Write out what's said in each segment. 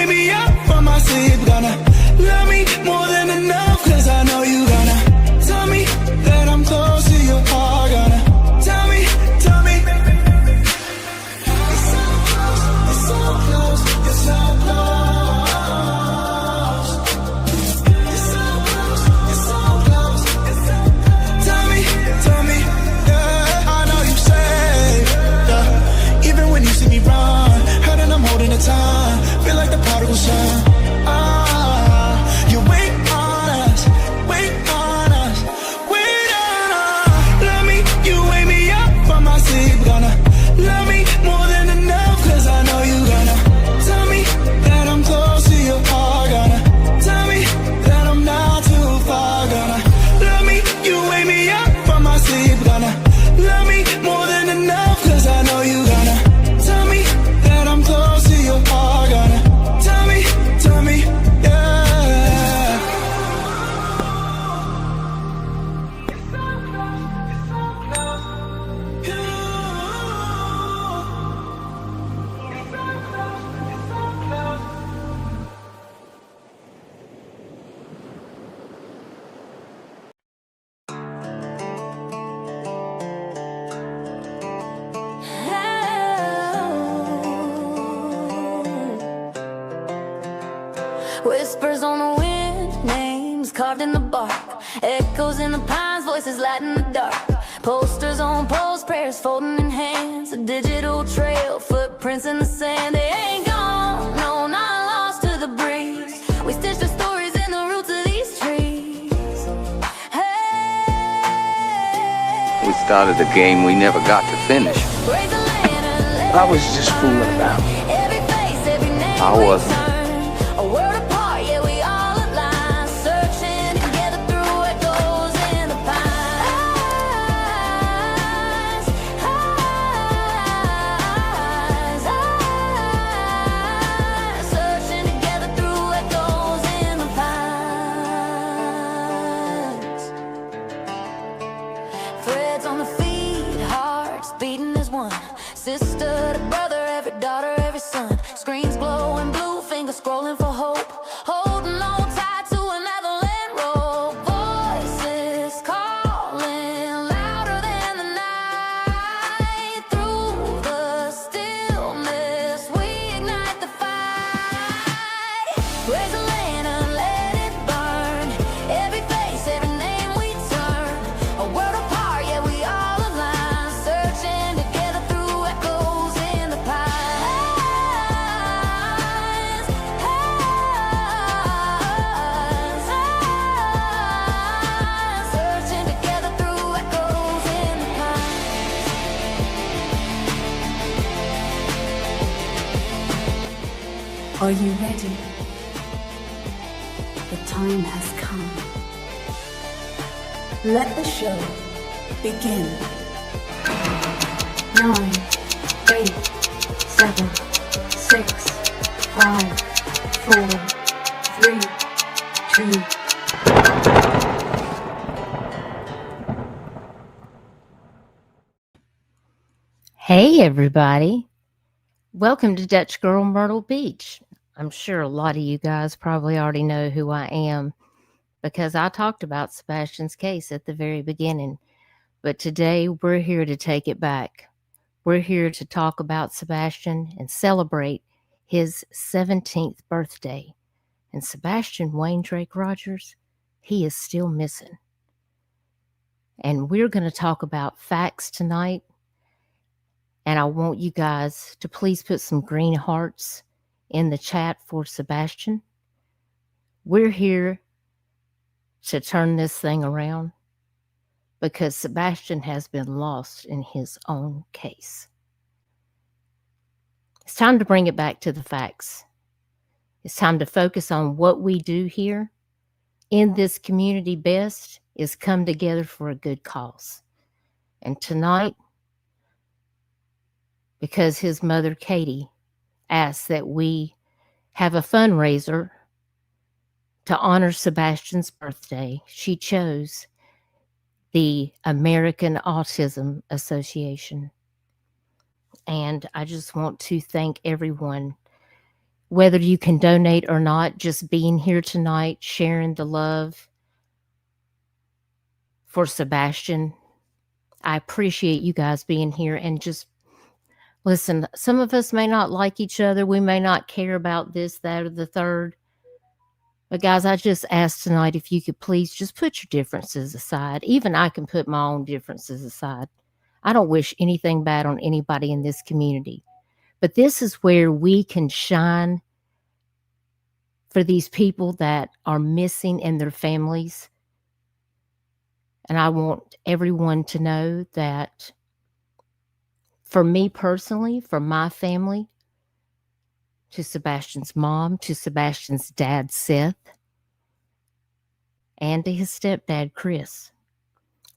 wake me up from my sleep, gonna love me more than enough, cause I know you gonna tell me that I'm close to your heart, gonna tell me you're so close, you're so close, you're so close, you're so close, you're so close, you're so close. Tell me, yeah, I know you say, yeah, even when you see me run, heard that I'm holding the time, feel like the prodigal son. You wait on us, wait on us, wait on us. Love me, you wake me up from my sleep, gonna love me more than enough, cause I know you gonna tell me that I'm close to your heart, gonna tell me that I'm not too far, gonna love me, you wake me up from my sleep, gonna love me more than enough, cause I know you gonna tell me that I'm close to your heart, gonna tell me, yeah. Whispers on the wind, names carved in the bark, echoes in the pines, voices light in the dark. Posters on poles, prayers folding in hands, a digital trail, footprints in the sand. They ain't gone, no, not lost to the breeze. We stitch the stories in the roots of these trees. Hey, We started a game we never got to finish. raise a lantern, I was just fooling about. every face, every name I we wasn't. turn. A world apart, yeah, we all align, searching together through echoes in the pines. Searching together through echoes in the pines. Threads on the feet, hearts beating as one. Sister to brother, every daughter, every son. Screens glowing blue, fingers scrolling for hope. Holding on tight to another land rope. Voices calling louder than the night. Through the stillness, we ignite the fight. Raise a lantern, let it burn. Every face, every name we turn. A world apart, yeah, we all align. Searching together through echoes in the pines. Searching together through echoes in the pines. Are you ready? The time has come. Let the show begin. 9, 8, 7, 6, 5, 4, 3, 2. Hey, everybody. Welcome to Dutch Girl Myrtle Beach. I'm sure a lot of you guys probably already know who I am because I talked about Sebastian's case at the very beginning. But today we're here to take it back. We're here to talk about Sebastian and celebrate his 17th birthday. And Sebastian Wayne Drake Rogers, he is still missing. And we're going to talk about facts tonight. And I want you guys to please put some green hearts in the chat for Sebastian. We're here to turn this thing around because Sebastian has been lost in his own case. It's time to bring it back to the facts. It's time to focus on what we do here in this community best is come together for a good cause. And tonight, because his mother, Katie, asked that we have a fundraiser to honor Sebastian's birthday, she chose the American Autism Association. And I just want to thank everyone whether you can donate or not, just being here tonight, sharing the love for Sebastian. I appreciate you guys being here, and just listen, some of us may not like each other. We may not care about this, that, or the third. But guys, I just asked tonight if you could please just put your differences aside. Even I can put my own differences aside. I don't wish anything bad on anybody in this community. But this is where we can shine for these people that are missing and their families. And I want everyone to know that for me personally, for my family, to Sebastian's mom, to Sebastian's dad, Seth, and to his stepdad, Chris,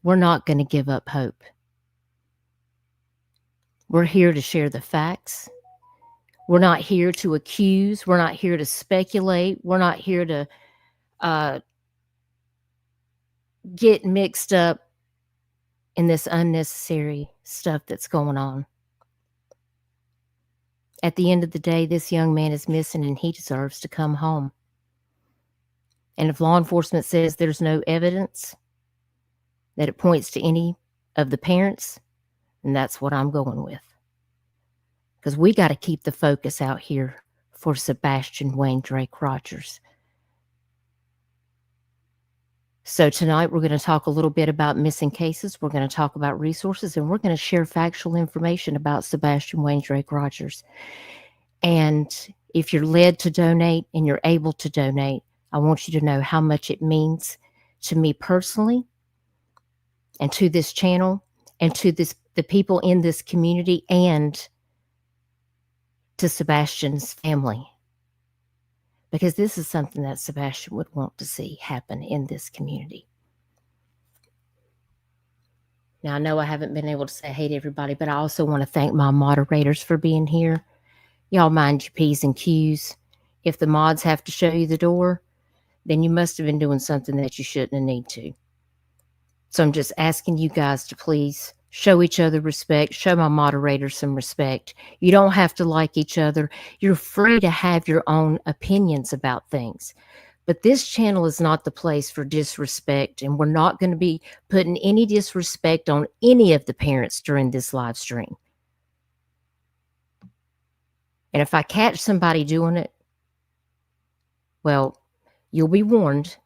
we're not going to give up hope. We're here to share the facts. We're not here to accuse. We're not here to speculate. We're not here to get mixed up in this unnecessary stuff that's going on. At the end of the day, this young man is missing and he deserves to come home. And if law enforcement says there's no evidence that it points to any of the parents, then that's what I'm going with. Because we got to keep the focus out here for Sebastian Wayne Drake Rogers. So tonight we're going to talk a little bit about missing cases. We're going to talk about resources, and we're going to share factual information about Sebastian Wayne Drake Rogers. And if you're led to donate and you're able to donate, I want you to know how much it means to me personally and to this channel and to the people in this community and to Sebastian's family. Because this is something that Sebastian would want to see happen in this community. Now, I know I haven't been able to say hey to everybody, but I also want to thank my moderators for being here. Y'all mind your P's and Q's. If the mods have to show you the door, then you must have been doing something that you shouldn't have need to. So I'm just asking you guys to please show each other respect, show my moderators some respect. You don't have to like each other. You're free to have your own opinions about things. But this channel is not the place for disrespect, and we're not going to be putting any disrespect on any of the parents during this live stream. And if I catch somebody doing it, well, you'll be warned,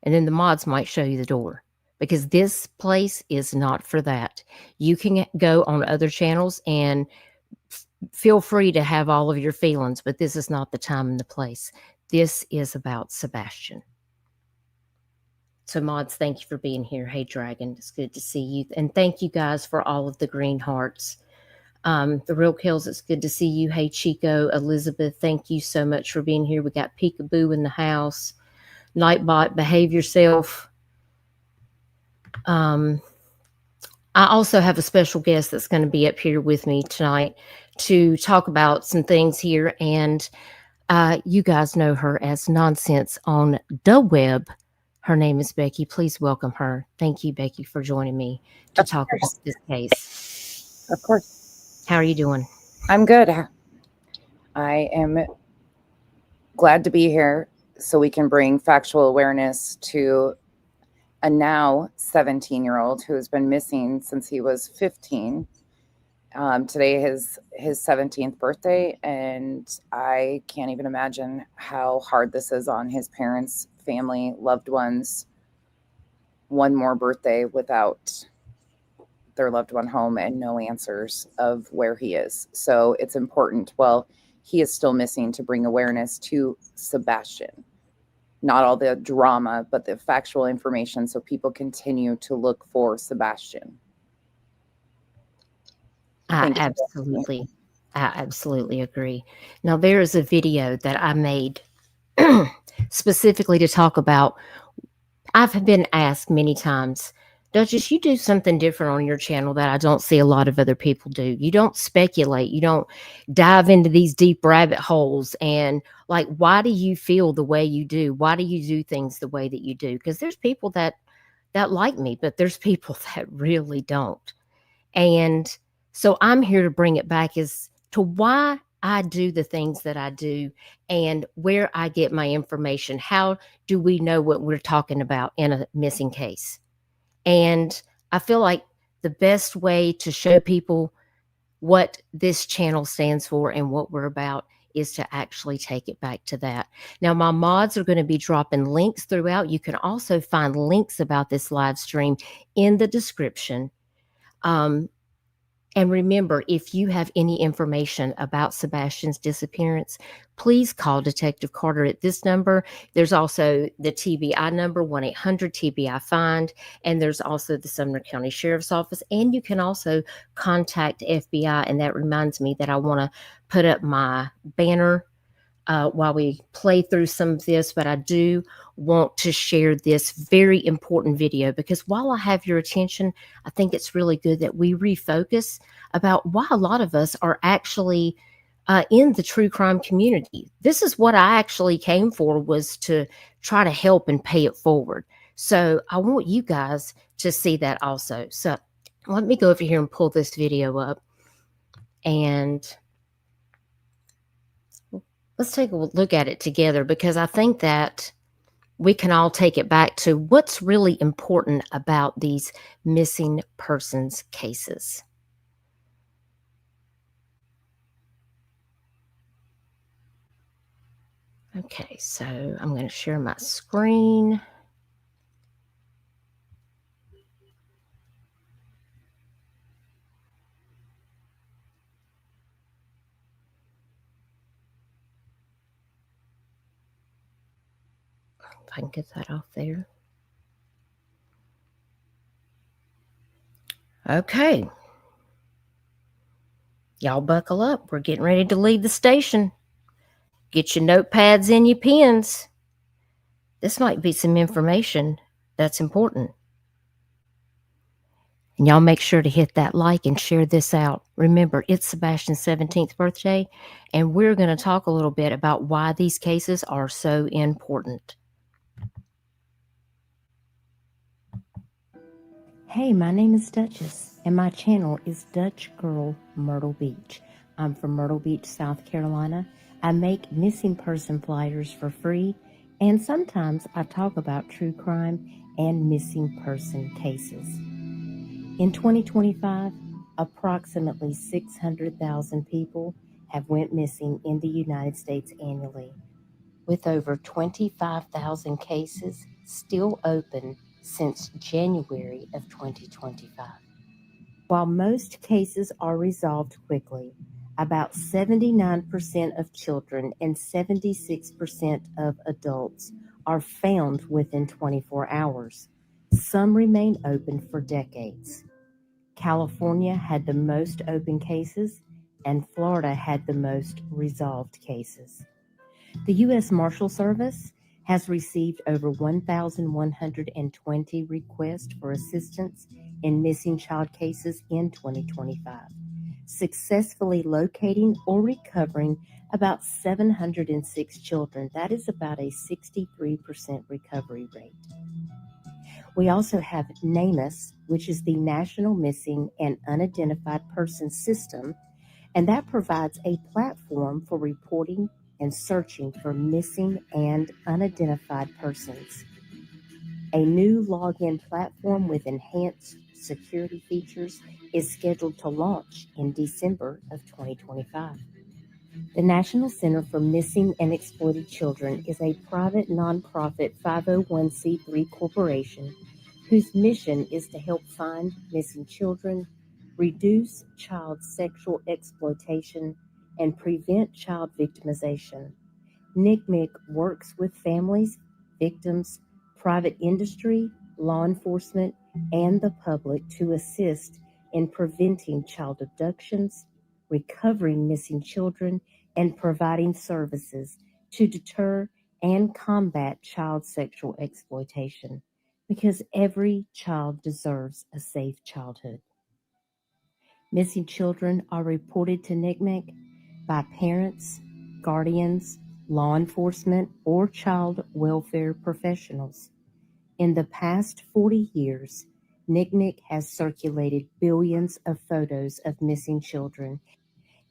and then the mods might show you the door. Because this place is not for that. You can go on other channels and feel free to have all of your feelings, but this is not the time and the place. This is about Sebastian. So mods, thank you for being here. Hey Dragon, it's good to see you. And thank you guys for all of the green hearts. The Real Kills, it's good to see you. Hey Chico, Elizabeth, thank you so much for being here. We got Peekaboo in the house. Nightbot, behave yourself. I also have a special guest that's going to be up here with me tonight to talk about some things here. And you guys know her as Nonsense on the web. Her name is Becky. Please welcome her. Thank you, Becky, for joining me to talk about this case. Of course. How are you doing? I'm good. I am glad to be here so we can bring factual awareness to a now 17-year-old who has been missing since he was 15. Today is his 17th birthday, and I can't even imagine how hard this is on his parents, family, loved ones. One more birthday without their loved one home and no answers of where he is. So it's important. Well, he is still missing, to bring awareness to Sebastian. Not all the drama, but the factual information, so people continue to look for Sebastian. I absolutely agree. Now, there is a video that I made specifically to talk about. I've been asked many times, Duchess, you do something different on your channel that I don't see a lot of other people do. You don't speculate. You don't dive into these deep rabbit holes. And like, why do you feel the way you do? Why do you do things the way that you do? Because there's people that like me, but there's people that really don't. And so I'm here to bring it back as to why I do the things that I do and where I get my information. How do we know what we're talking about in a missing case? And I feel like the best way to show people what this channel stands for and what we're about is to actually take it back to that. Now, my mods are going to be dropping links throughout. You can also find links about this live stream in the description. And remember, if you have any information about Sebastian's disappearance, please call Detective Carter at this number. There's also the TBI number, 1-800-TBI-FIND, and there's also the Sumner County Sheriff's Office. And you can also contact FBI, and that reminds me that I want to put up my banner while we play through some of this, but I do want to share this very important video because while I have your attention, I think it's really good that we refocus about why a lot of us are actually in the true crime community. This is what I actually came for, was to try to help and pay it forward. So I want you guys to see that also. So let me go over here and pull this video up, and let's take a look at it together, because I think that we can all take it back to what's really important about these missing persons cases. Okay, so I'm going to share my screen. If I can get that off there. Okay. Y'all buckle up. We're getting ready to leave the station. Get your notepads and your pens. This might be some information that's important. And y'all make sure to hit that like and share this out. Remember, it's Sebastian's 17th birthday, and we're going to talk a little bit about why these cases are so important. Hey, my name is Duchess, and my channel is Dutch Girl Myrtle Beach. I'm from Myrtle Beach, South Carolina. I make missing person flyers for free, and sometimes I talk about true crime and missing person cases. In 2025, approximately 600,000 people have went missing in the United States annually, with over 25,000 cases still open since January of 2025. While most cases are resolved quickly, about 79% of children and 76% of adults are found within 24 hours. Some remain open for decades. California had the most open cases, and Florida had the most resolved cases. The U.S. Marshal Service has received over 1,120 requests for assistance in missing child cases in 2025, successfully locating or recovering about 706 children. That is about a 63% recovery rate. We also have NAMUS, which is the National Missing and Unidentified Persons System, and that provides a platform for reporting and searching for missing and unidentified persons. A new login platform with enhanced security features is scheduled to launch in December of 2025. The National Center for Missing and Exploited Children is a private nonprofit 501c3 corporation whose mission is to help find missing children, reduce child sexual exploitation, and prevent child victimization. NCIC works with families, victims, private industry, law enforcement, and the public to assist in preventing child abductions, recovering missing children, and providing services to deter and combat child sexual exploitation, because every child deserves a safe childhood. Missing children are reported to NCIC by parents, guardians, law enforcement, or child welfare professionals. In the past 40 years, NCIC has circulated billions of photos of missing children.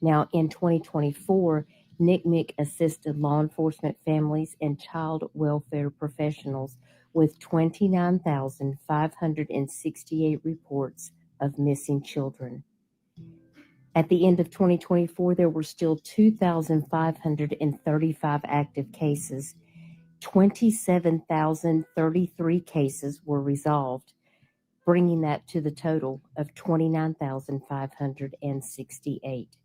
Now, in 2024, NCMEC assisted law enforcement families and child welfare professionals with 29,568 reports of missing children. At the end of 2024, there were still 2,535 active cases. 27,033 cases were resolved, bringing that to the total of 29,568.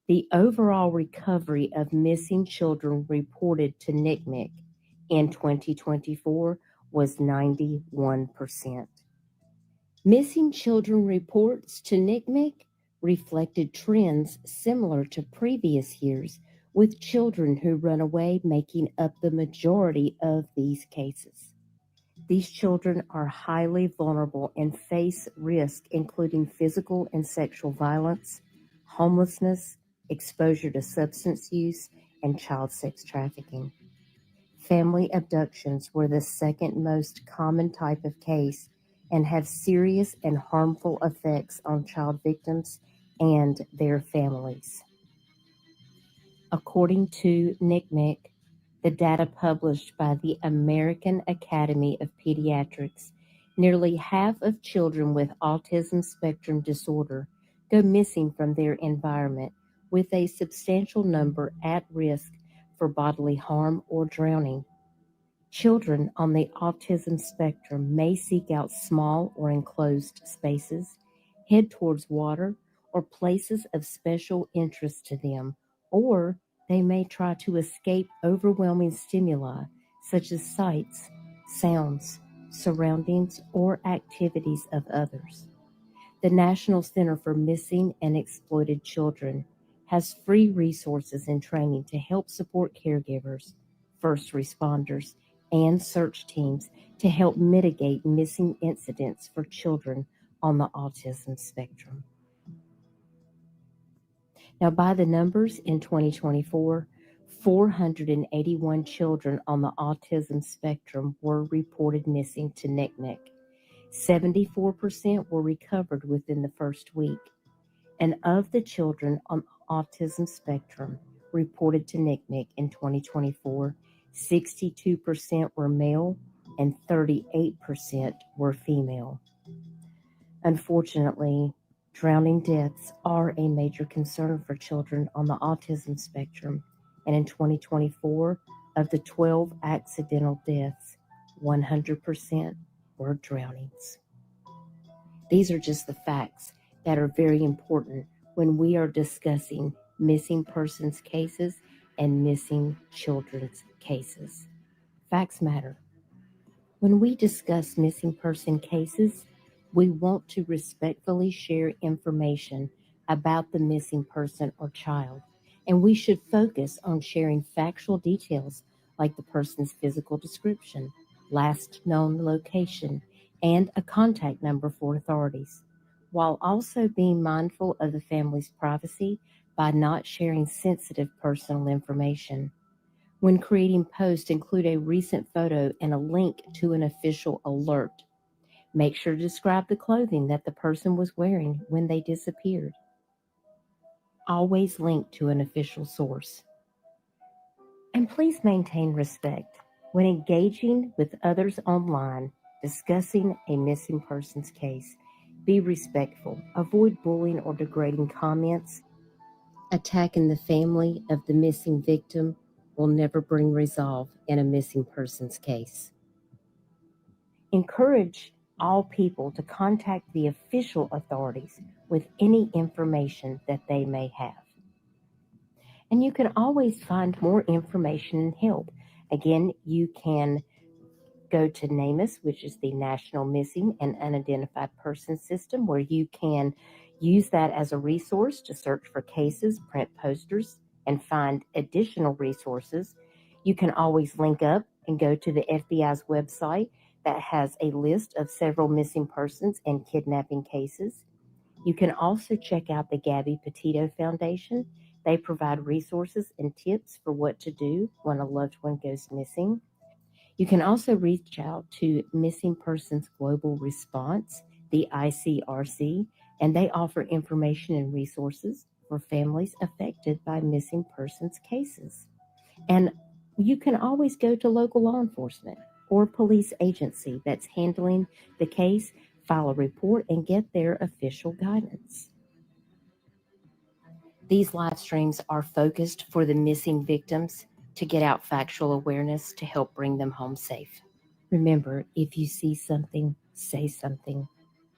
The overall recovery of missing children reported to NCMEC in 2024 was 91%. Missing children reports to NCMEC reflected trends similar to previous years, with children who run away making up the majority of these cases. These children are highly vulnerable and face risk, including physical and sexual violence, homelessness, exposure to substance use, and child sex trafficking. Family abductions were the second most common type of case and have serious and harmful effects on child victims and their families. According to NCMEC, the data published by the American Academy of Pediatrics, nearly half of children with autism spectrum disorder go missing from their environment, with a substantial number at risk for bodily harm or drowning. Children on the autism spectrum may seek out small or enclosed spaces, head towards water or places of special interest to them, or they may try to escape overwhelming stimuli such as sights, sounds, surroundings, or activities of others. The National Center for Missing and Exploited Children has free resources and training to help support caregivers, first responders, and search teams to help mitigate missing incidents for children on the autism spectrum. Now, by the numbers, in 2024, 481 children on the autism spectrum were reported missing to NCMEC. 74% were recovered within the first week. And of the children on autism spectrum reported to NCMEC in 2024, 62% were male and 38% were female. Unfortunately, drowning deaths are a major concern for children on the autism spectrum, and in 2024, of the 12 accidental deaths, 100% were drownings. These are just the facts that are very important when we are discussing missing persons cases and missing children's cases. Facts matter. When we discuss missing person cases, we want to respectfully share information about the missing person or child, and we should focus on sharing factual details like the person's physical description, last known location, and a contact number for authorities, while also being mindful of the family's privacy by not sharing sensitive personal information. When creating posts, include a recent photo and a link to an official alert. Make sure to describe the clothing that the person was wearing when they disappeared. Always link to an official source. And please maintain respect when engaging with others online, discussing a missing person's case. Be respectful. Avoid bullying or degrading comments. Attacking the family of the missing victim will never bring resolve in a missing person's case. Encourage all people to contact the official authorities with any information that they may have. And you can always find more information and help. Again, you can go to NAMUS, which is the National Missing and Unidentified Persons System, where you can use that as a resource to search for cases, print posters, and find additional resources. You can always link up and go to the FBI's website that has a list of several missing persons and kidnapping cases. You can also check out the Gabby Petito Foundation. They provide resources and tips for what to do when a loved one goes missing. You can also reach out to Missing Persons Global Response, the ICRC, and they offer information and resources for for families affected by missing persons cases. And you can always go to local law enforcement or police agency that's handling the case, file a report, and get their official guidance. These live streams are focused for the missing victims to get out factual awareness to help bring them home safe. Remember, if you see something, say something.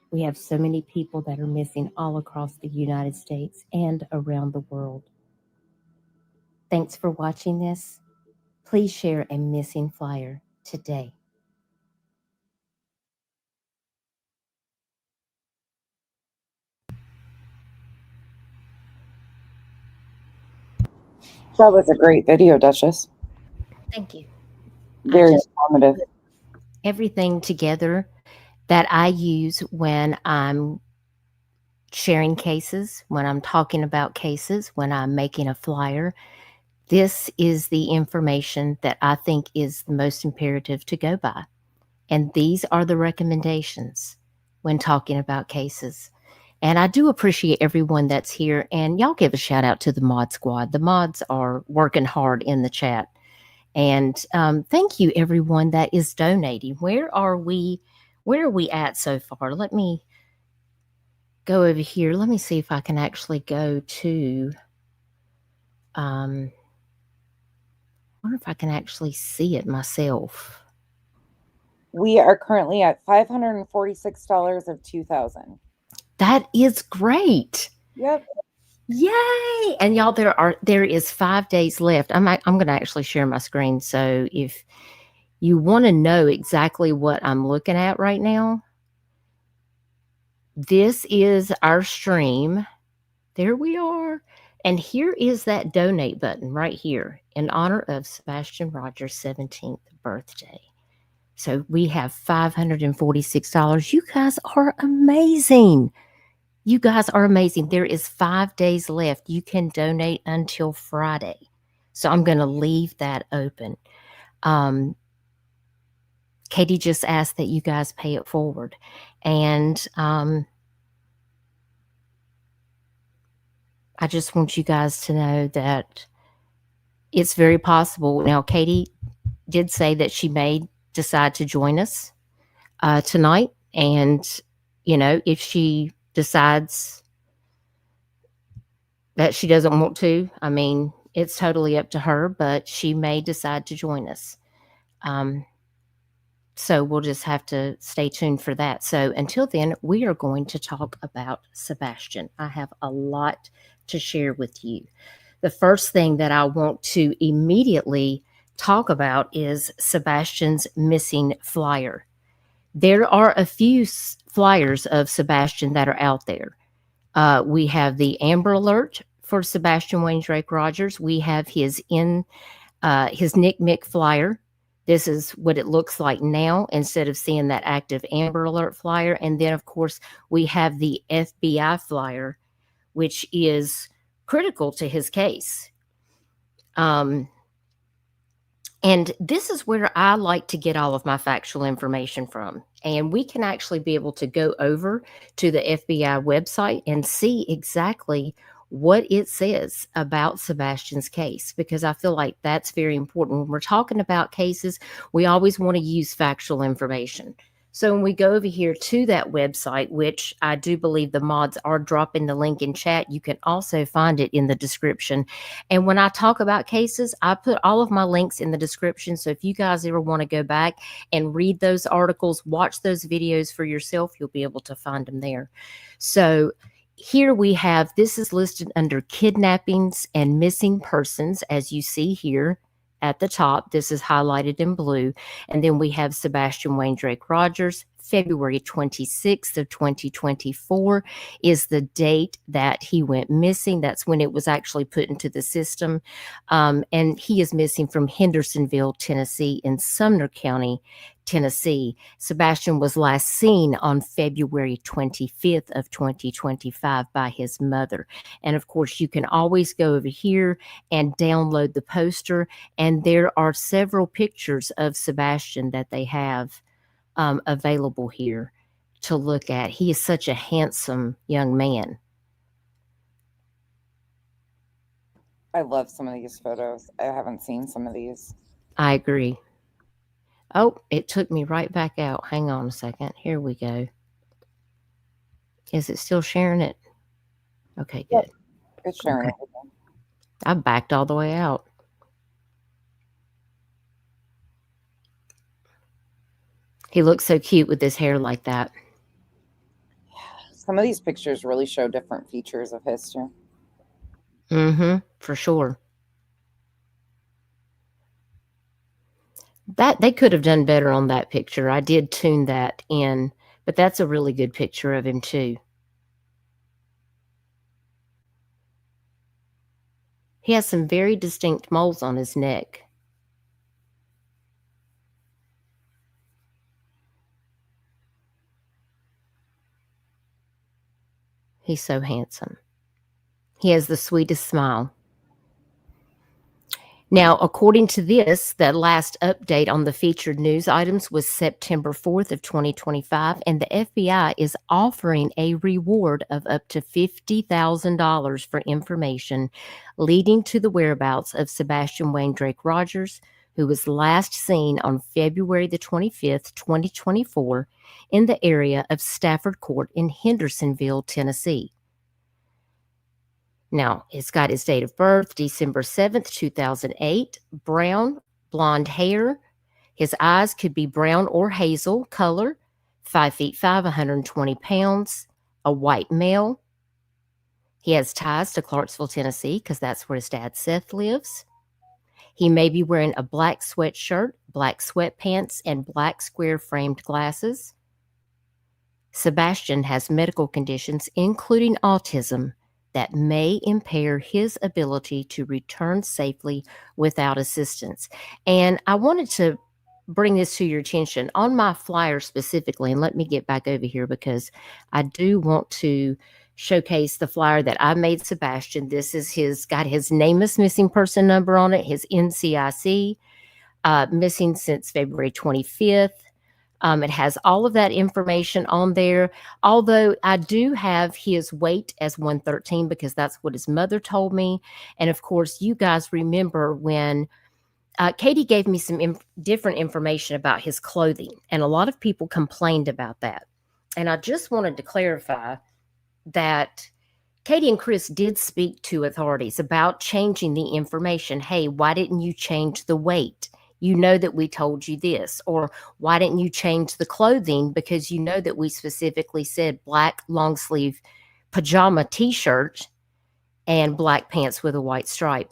We have so many people that are missing all across the United States and around the world. Thanks for watching this. Please share a missing flyer today. That was a great video, Duchess. Thank you. Very just informative. Everything together that I use when I'm sharing cases, when I'm talking about cases, when I'm making a flyer. This is the information that I think is the most imperative to go by. And these are the recommendations when talking about cases. And I do appreciate everyone that's here. And y'all give a shout out to the mod squad. The mods are working hard in the chat. And thank you, everyone that is donating. Where are we at so far? Let me go over here. Let me see if I can actually go to, I wonder if I can actually see it myself. We are currently at $546 of 2,000. That is great. Yep. Yay! And y'all, there is 5 days left. I'm going to actually share my screen. So if you want to know exactly what I'm looking at right now, this is our stream. There we are. And here is that donate button right here in honor of Sebastian Rogers' 17th birthday. So we have $546. You guys are amazing. You guys are amazing. There is 5 days left. You can donate until Friday. So I'm going to leave that open. Katie just asked that you guys pay it forward. And I just want you guys to know that it's very possible. Now, Katie did say that she may decide to join us tonight. And, you know, if she decides that she doesn't want to, I mean, it's totally up to her, but she may decide to join us. So we'll just have to stay tuned for that. So until then, we are going to talk about Sebastian. I have a lot to share with you. The first thing that I want to immediately talk about is Sebastian's missing flyer. There are a few flyers of Sebastian that are out there. We have the Amber Alert for Sebastian Wayne Drake Rogers. We have his Nick Mick flyer. This is what it looks like now instead of seeing that active Amber Alert flyer. And then, of course, we have the FBI flyer, which is critical to his case. And this is where I like to get all of my factual information from. And we can actually be able to go over to the FBI website and see exactly what it says about Sebastian's case, because I feel like that's very important. When we're talking about cases, we always want to use factual information. So when we go over here to that website, which I do believe the mods are dropping the link in chat, you can also find it in the description. And when I talk about cases, I put all of my links in the description. So if you guys ever want to go back and read those articles, watch those videos for yourself, you'll be able to find them there. So here we have, this is listed under kidnappings and missing persons, as you see here at the top. This is highlighted in blue. And then we have Sebastian Wayne Drake Rogers. February 26th of 2024 is the date that he went missing. That's when it was actually put into the system. And he is missing from Hendersonville, Tennessee, in Sumner County, Tennessee. Sebastian was last seen on February 25th of 2025 by his mother. And of course, you can always go over here and download the poster. And there are several pictures of Sebastian that they have available here to look at. He is such a handsome young man. I love some of these photos. I haven't seen some of these. I agree. Oh, it took me right back out. Hang on a second. Here we go. Is it still sharing it? Okay, good. Yep. It's sharing Okay. everything. I backed all the way out. He looks so cute with his hair like that. Some of these pictures really show different features of his too. Mm-hmm, for sure. That they could have done better on that picture. I did tune that in, but that's a really good picture of him too. He has some very distinct moles on his neck. He's so handsome. He has the sweetest smile. Now, according to this, the last update on the featured news items was September 4th of 2025, and the FBI is offering a reward of up to $50,000 for information leading to the whereabouts of Sebastian Wayne Drake Rogers, who was last seen on February the 25th, 2024, in the area of Stafford Court in Hendersonville, Tennessee. Now, it's got his date of birth, December 7th, 2008, brown, blonde hair. His eyes could be brown or hazel color, 5'5", 120 pounds, a white male. He has ties to Clarksville, Tennessee, because that's where his dad, Seth, lives. He may be wearing a black sweatshirt, black sweatpants, and black square-framed glasses. Sebastian has medical conditions, including autism, that may impair his ability to return safely without assistance. And I wanted to bring this to your attention on my flyer specifically, and let me get back over here because I do want to showcase the flyer that I made Sebastian. This is got his NAMUS missing person number on it, his NCIC, missing since February 25th. It has all of that information on there, although I do have his weight as 113 because that's what his mother told me. And of course, you guys remember when Katie gave me some different information about his clothing, and a lot of people complained about that. And I just wanted to clarify that Katie and Chris did speak to authorities about changing the information. Hey, why didn't you change the weight? You know that we told you this. Or why didn't you change the clothing? Because you know that we specifically said black long sleeve pajama t-shirt and black pants with a white stripe.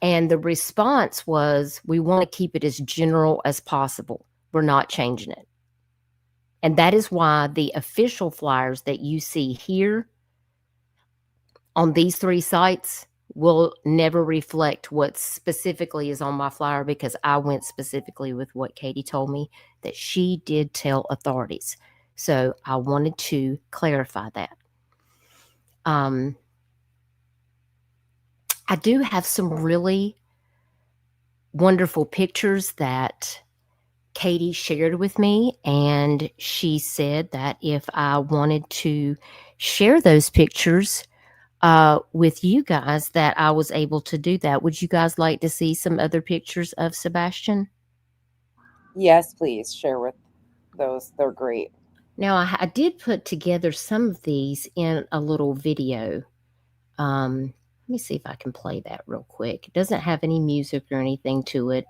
And the response was, we want to keep it as general as possible. We're not changing it. And that is why the official flyers that you see here on these 3 sites will never reflect what specifically is on my flyer, because I went specifically with what Katie told me that she did tell authorities. So I wanted to clarify that. I do have some really wonderful pictures that Katie shared with me, and she said that if I wanted to share those pictures with you guys, that I was able to do that. Would you guys like to see some other pictures of Sebastian? Yes, please share with those. They're great. Now, I did put together some of these in a little video. Let me see if I can play that real quick. It doesn't have any music or anything to it,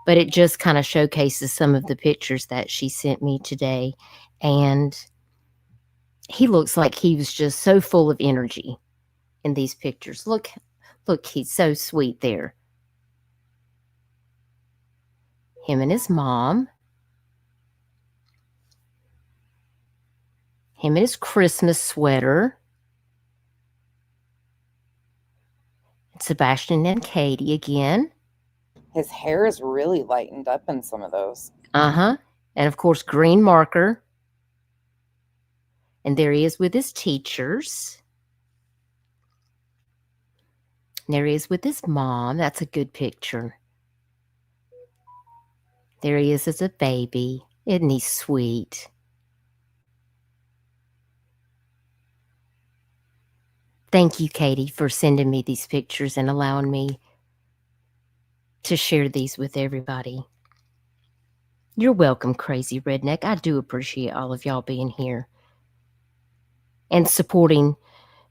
but it just kind of showcases some of the pictures that she sent me today. And he looks like he was just so full of energy in these pictures. Look, he's so sweet there. Him and his mom. Him in his Christmas sweater. Sebastian and Katie again. His hair is really lightened up in some of those. And of course, green marker. And there he is with his teachers. And there he is with his mom. That's a good picture. There he is as a baby. Isn't he sweet? Thank you, Katie, for sending me these pictures and allowing me to share these with everybody. You're welcome, Crazy Redneck. I do appreciate all of y'all being here and supporting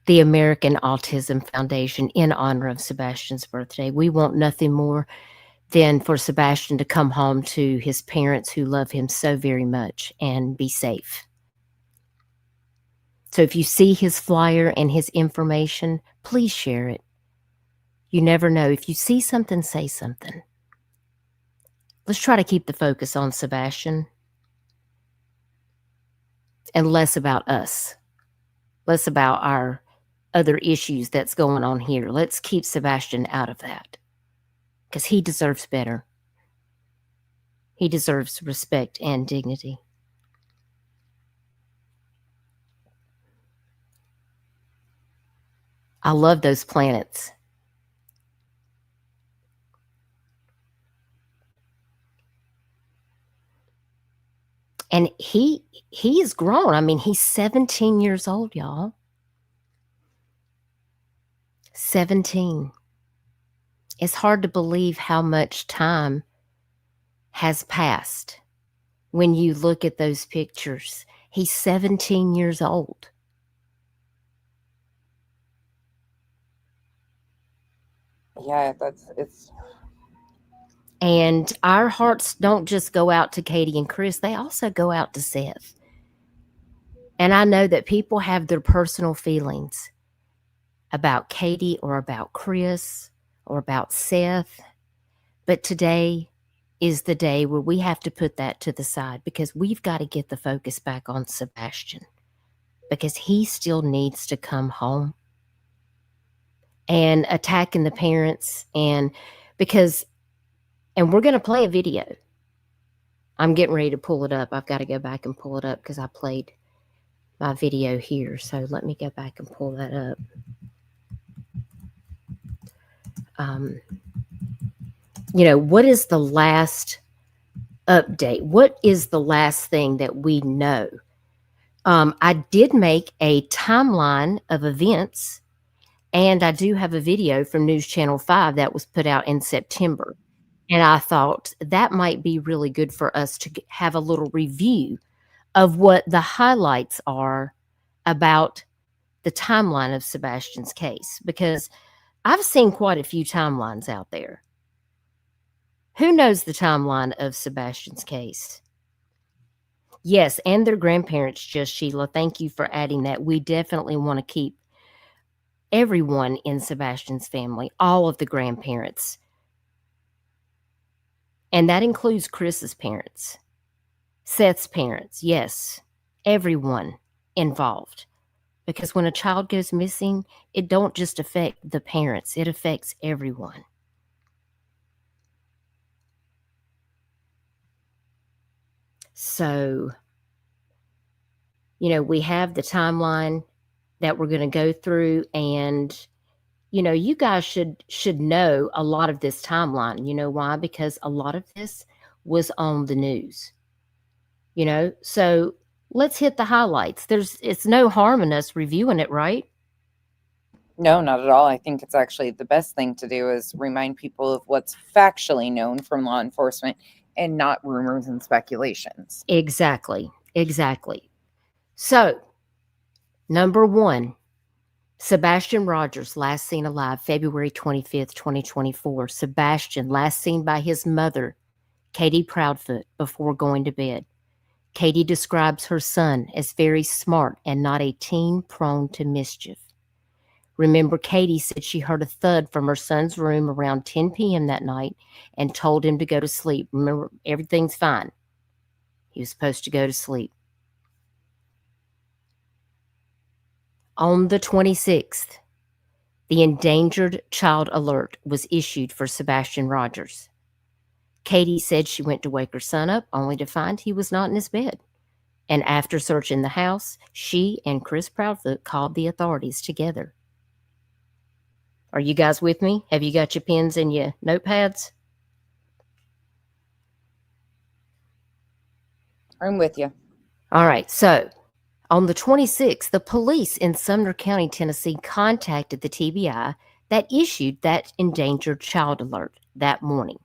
the American Autism Foundation in honor of Sebastian's birthday. We want nothing more than for Sebastian to come home to his parents who love him so very much and be safe. So if you see his flyer and his information, please share it. You never know. If you see something, say something. Let's try to keep the focus on Sebastian and less about us, less about our other issues that's going on here. Let's keep Sebastian out of that because he deserves better. He deserves respect and dignity. I love those planets. And he is grown. I mean, he's 17 years old, y'all. 17. It's hard to believe how much time has passed when you look at those pictures. He's 17 years old. Yeah, it's. And our hearts don't just go out to Katie and Chris, they also go out to Seth. And I know that people have their personal feelings about Katie or about Chris or about Seth. But today is the day where we have to put that to the side because we've got to get the focus back on Sebastian because he still needs to come home. And attacking the parents and we're going to play a video. I'm getting ready to pull it up. I've got to go back and pull it up because I played my video here. So let me go back and pull that up. What is the last update? What is the last thing that we know? I did make a timeline of events, and I do have a video from News Channel 5 that was put out in September. And I thought that might be really good for us to have a little review of what the highlights are about the timeline of Sebastian's case, because I've seen quite a few timelines out there. Who knows the timeline of Sebastian's case? Yes, and their grandparents, just Sheila. Thank you for adding that. We definitely want to keep everyone in Sebastian's family, all of the grandparents. And that includes Chris's parents, Seth's parents, yes, everyone involved. Because when a child goes missing, it don't just affect the parents, it affects everyone. So, we have the timeline that we're going to go through, and you guys should know a lot of this timeline. You know why? Because a lot of this was on the news. So let's hit the highlights. It's no harm in us reviewing it, right? No, not at all. I think it's actually the best thing to do is remind people of what's factually known from law enforcement and not rumors and speculations. Exactly. So, number 1, Sebastian Rogers, last seen alive, February 25th, 2024. Sebastian, last seen by his mother, Katie Proudfoot, before going to bed. Katie describes her son as very smart and not a teen prone to mischief. Remember, Katie said she heard a thud from her son's room around 10 p.m. that night and told him to go to sleep. Remember, everything's fine. He was supposed to go to sleep. On the 26th, the endangered child alert was issued for Sebastian Rogers. Katie said she went to wake her son up only to find he was not in his bed. And after searching the house, she and Chris Proudfoot called the authorities together. Are you guys with me? Have you got your pens and your notepads? I'm with you. All right, so On the 26th, the police in Sumner County, Tennessee contacted the TBI that issued that endangered child alert that morning.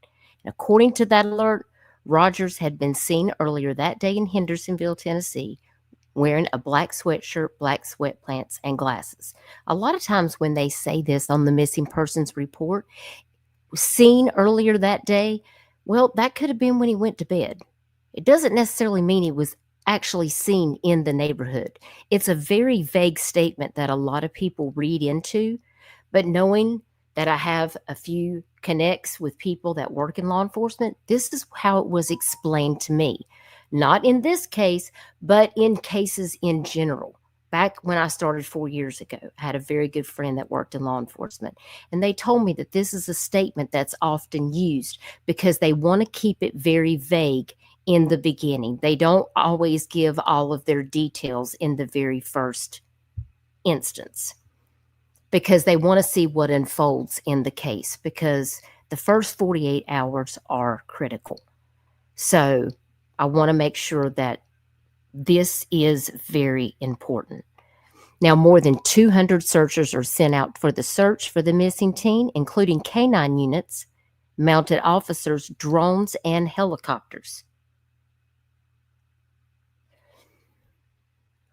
And according to that alert, Rogers had been seen earlier that day in Hendersonville, Tennessee, wearing a black sweatshirt, black sweatpants, and glasses. A lot of times when they say this on the missing persons report, seen earlier that day, well, that could have been when he went to bed. It doesn't necessarily mean he was actually seen in the neighborhood. It's a very vague statement that a lot of people read into, but knowing that I have a few connects with people that work in law enforcement, this is how it was explained to me. Not in this case, but in cases in general. Back when I started 4 years ago, I had a very good friend that worked in law enforcement, and they told me that this is a statement that's often used because they want to keep it very vague in the beginning. They don't always give all of their details in the very first instance because they want to see what unfolds in the case, because the first 48 hours are critical. So I want to make sure that this is very important. Now, more than 200 searchers are sent out for the search for the missing teen, including canine units, mounted officers, drones, and helicopters.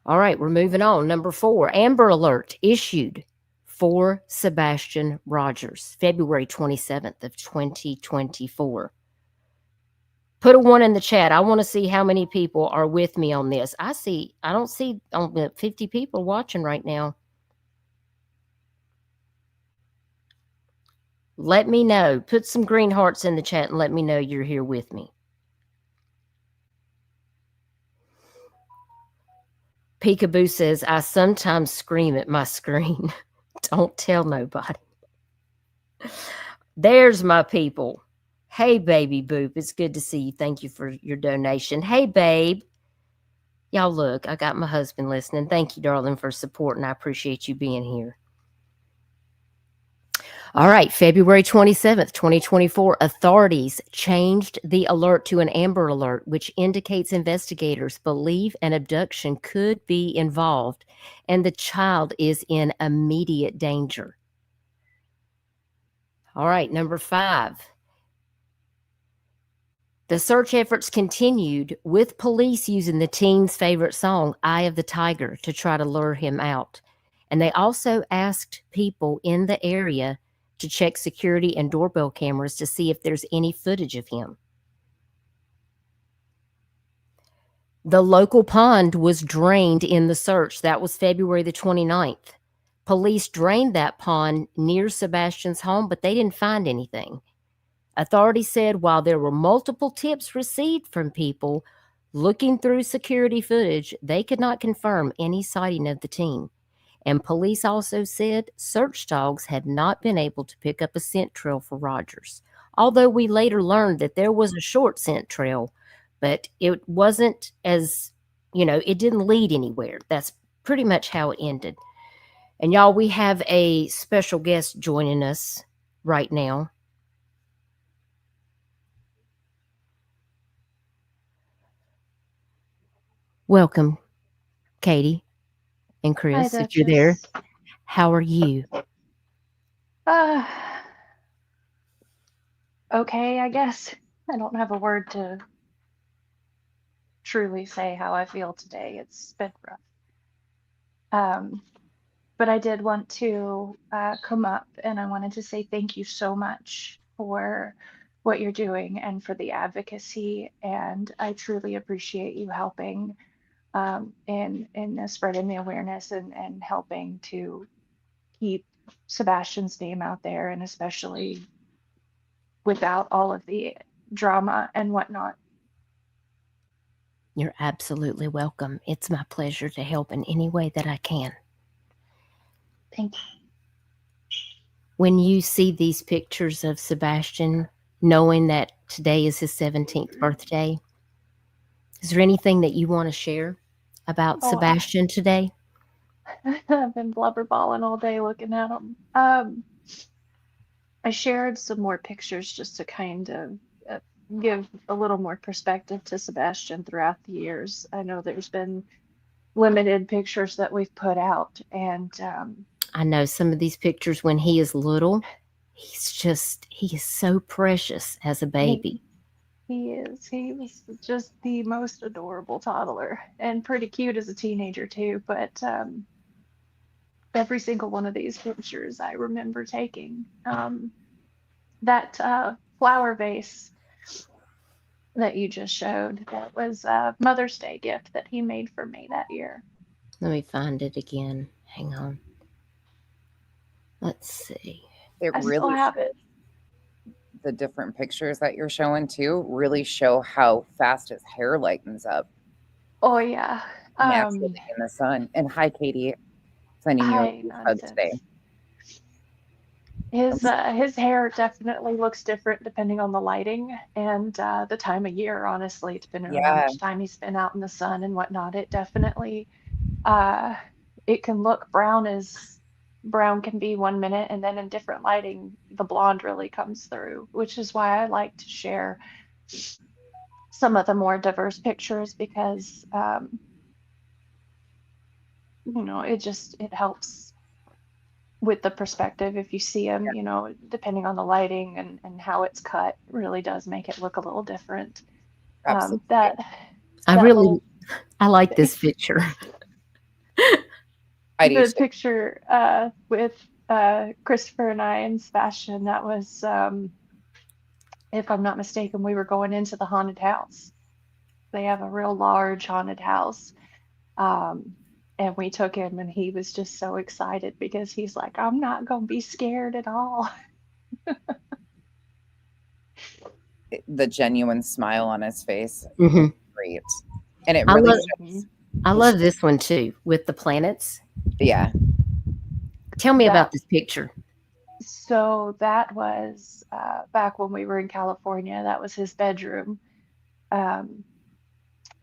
All right, we're moving on. Number 4, Amber Alert issued for Sebastian Rogers, February 27th of 2024. Put a 1 in the chat. I want to see how many people are with me on this. I don't see 50 people watching right now. Let me know. Put some green hearts in the chat and let me know you're here with me. Peekaboo says, I sometimes scream at my screen. Don't tell nobody. There's my people. Hey, baby boop. It's good to see you. Thank you for your donation. Hey, babe. Y'all look, I got my husband listening. Thank you, darling, for supporting. I appreciate you being here. All right, February 27th, 2024, authorities changed the alert to an Amber Alert, which indicates investigators believe an abduction could be involved and the child is in immediate danger. All right, number 5. The search efforts continued with police using the teen's favorite song, Eye of the Tiger, to try to lure him out. And they also asked people in the area to check security and doorbell cameras to see if there's any footage of him. The local pond was drained in the search. That was February the 29th. Police drained that pond near Sebastian's home, but they didn't find anything. Authorities said while there were multiple tips received from people looking through security footage, they could not confirm any sighting of the teen. And police also said search dogs had not been able to pick up a scent trail for Rogers. Although we later learned that there was a short scent trail, but it wasn't as, it didn't lead anywhere. That's pretty much how it ended. And y'all, we have a special guest joining us right now. Welcome, Katie and Chris, Hi, if you're there. Duchess. How are you? Okay, I guess. I don't have a word to truly say how I feel today. It's been rough. But I did want to come up and I wanted to say thank you so much for what you're doing and for the advocacy. And I truly appreciate you helping in spreading the awareness and helping to keep Sebastian's name out there, and especially without all of the drama and whatnot. You're absolutely welcome. It's my pleasure to help in any way that I can. Thank you. When you see these pictures of Sebastian, knowing that today is his 17th birthday, is there anything that you want to share about Sebastian today? I've been blubberballing all day looking at him. I shared some more pictures just to kind of give a little more perspective to Sebastian throughout the years. I know there's been limited pictures that we've put out. And I know some of these pictures when he is little, he is so precious as a baby. he was just the most adorable toddler and pretty cute as a teenager too. But every single one of these pictures I remember taking. That flower vase that you just showed, that was a Mother's Day gift that he made for me that year. Let me find it again. Hang on. Let's see. It I still really have it. the different pictures that you're showing too really show how fast his hair lightens up Oh yeah. naturally in the sun. And hi, Katie, sending you a Hi, huge hug nonsense. today. His hair definitely looks different depending on the lighting and the time of year, honestly, depending on how Yeah. much time he's spent out in the sun and whatnot. It definitely it can look brown as brown can be 1 minute, and then in different lighting, the blonde really comes through, which is why I like to share some of the more diverse pictures because it helps with the perspective. If you see them, depending on the lighting and how it's cut, really does make it look a little different. Absolutely. I like this picture. I do The too. picture with Christopher and I and Sebastian, that was, if I'm not mistaken, we were going into the haunted house. They have a real large haunted house. And we took him, and he was just so excited because he's like, I'm not going to be scared at all. The genuine smile on his face. Mhm. Great. And it really shows. I love this one too with the planets. Yeah. Tell me about this picture. So that was back when we were in California. That was his bedroom.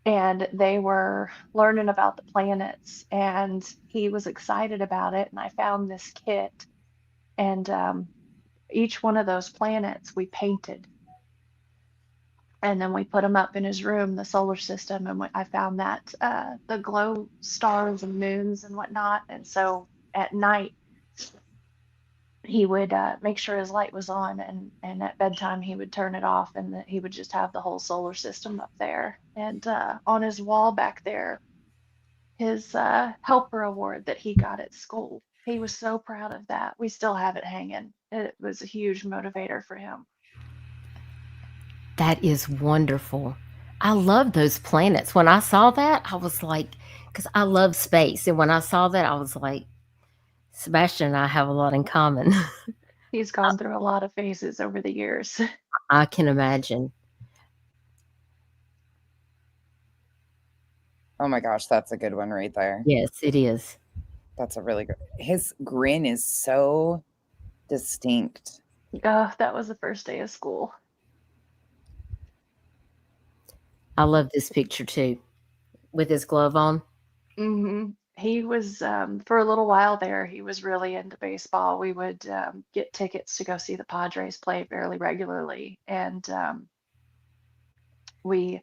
And they were learning about the planets, and he was excited about it. And I found this kit, and each one of those planets we painted. And then we put them up in his room, the solar system, and I found that the glow stars and moons and whatnot. And so at night, he would make sure his light was on, and at bedtime he would turn it off, and he would just have the whole solar system up there. And on his wall back there, his helper award that he got at school. He was so proud of that. We still have it hanging. It was a huge motivator for him. That is wonderful. I love those planets. When I saw that, I was like, because I love space. And when I saw that, I was like, Sebastian and I have a lot in common. He's gone through a lot of phases over the years. I can imagine. Oh my gosh, that's a good one right there. Yes, it is. That's a really good. His grin is so distinct. That was the first day of school. I love this picture too, with his glove on. Mm-hmm. He was, for a little while there, he was really into baseball. We would get tickets to go see the Padres play fairly regularly. And we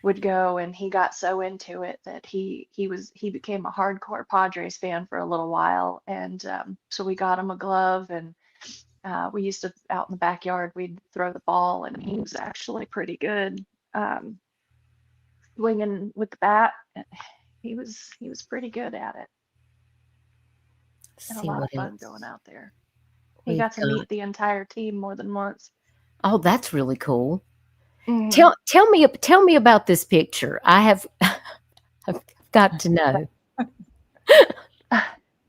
would go, and he got so into it that he became a hardcore Padres fan for a little while. And so we got him a glove, and we used to, out in the backyard, we'd throw the ball, and he was actually pretty good swinging with the bat. He was pretty good at it. And a lot of fun going out there. He got to meet the entire team more than once. Oh, that's really cool. Mm-hmm. Tell me about this picture. I've got to know.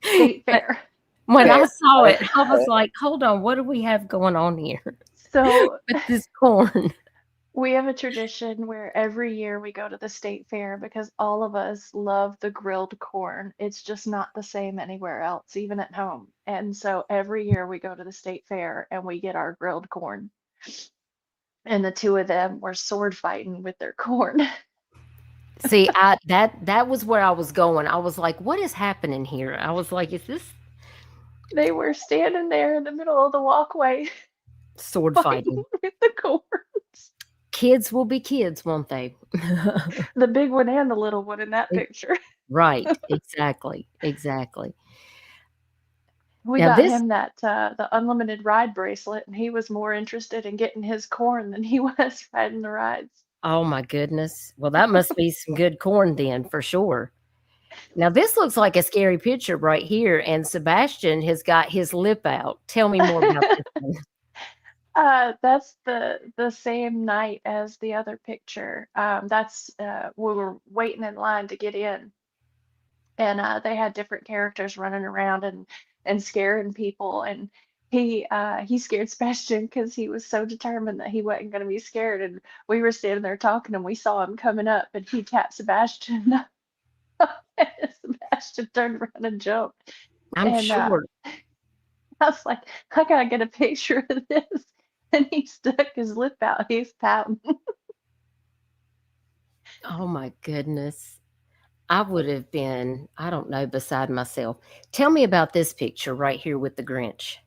State fair. When I saw it, I was like, hold on, what do we have going on here? So with this corn. We have a tradition where every year we go to the state fair because all of us love the grilled corn. It's just not the same anywhere else, even at home. And so every year we go to the state fair and we get our grilled corn. And the two of them were sword fighting with their corn. See, that was where I was going. I was like, what is happening here? I was like, is this? They were standing there in the middle of the walkway. Sword fighting with the corn. Kids will be kids, won't they? The big one and the little one in that picture. Right. Exactly. Exactly. We Now got this him that the unlimited ride bracelet, and he was more interested in getting his corn than he was riding the rides. oh my goodness. Well, that must be some good corn then for sure. Now this looks like a scary picture right here, and Sebastian has got his lip out. Tell me more about this one. That's the same night as the other picture. That's we were waiting in line to get in, and they had different characters running around and scaring people, and he scared Sebastian because he was so determined that he wasn't going to be scared, and we were standing there talking, and we saw him coming up, and he tapped Sebastian, and Sebastian turned around and jumped, I'm and sure. I was like, I gotta get a picture of this. And he stuck his lip out. He's pouting. Oh my goodness. I would have been, I don't know, beside myself. Tell me about this picture right here with the Grinch.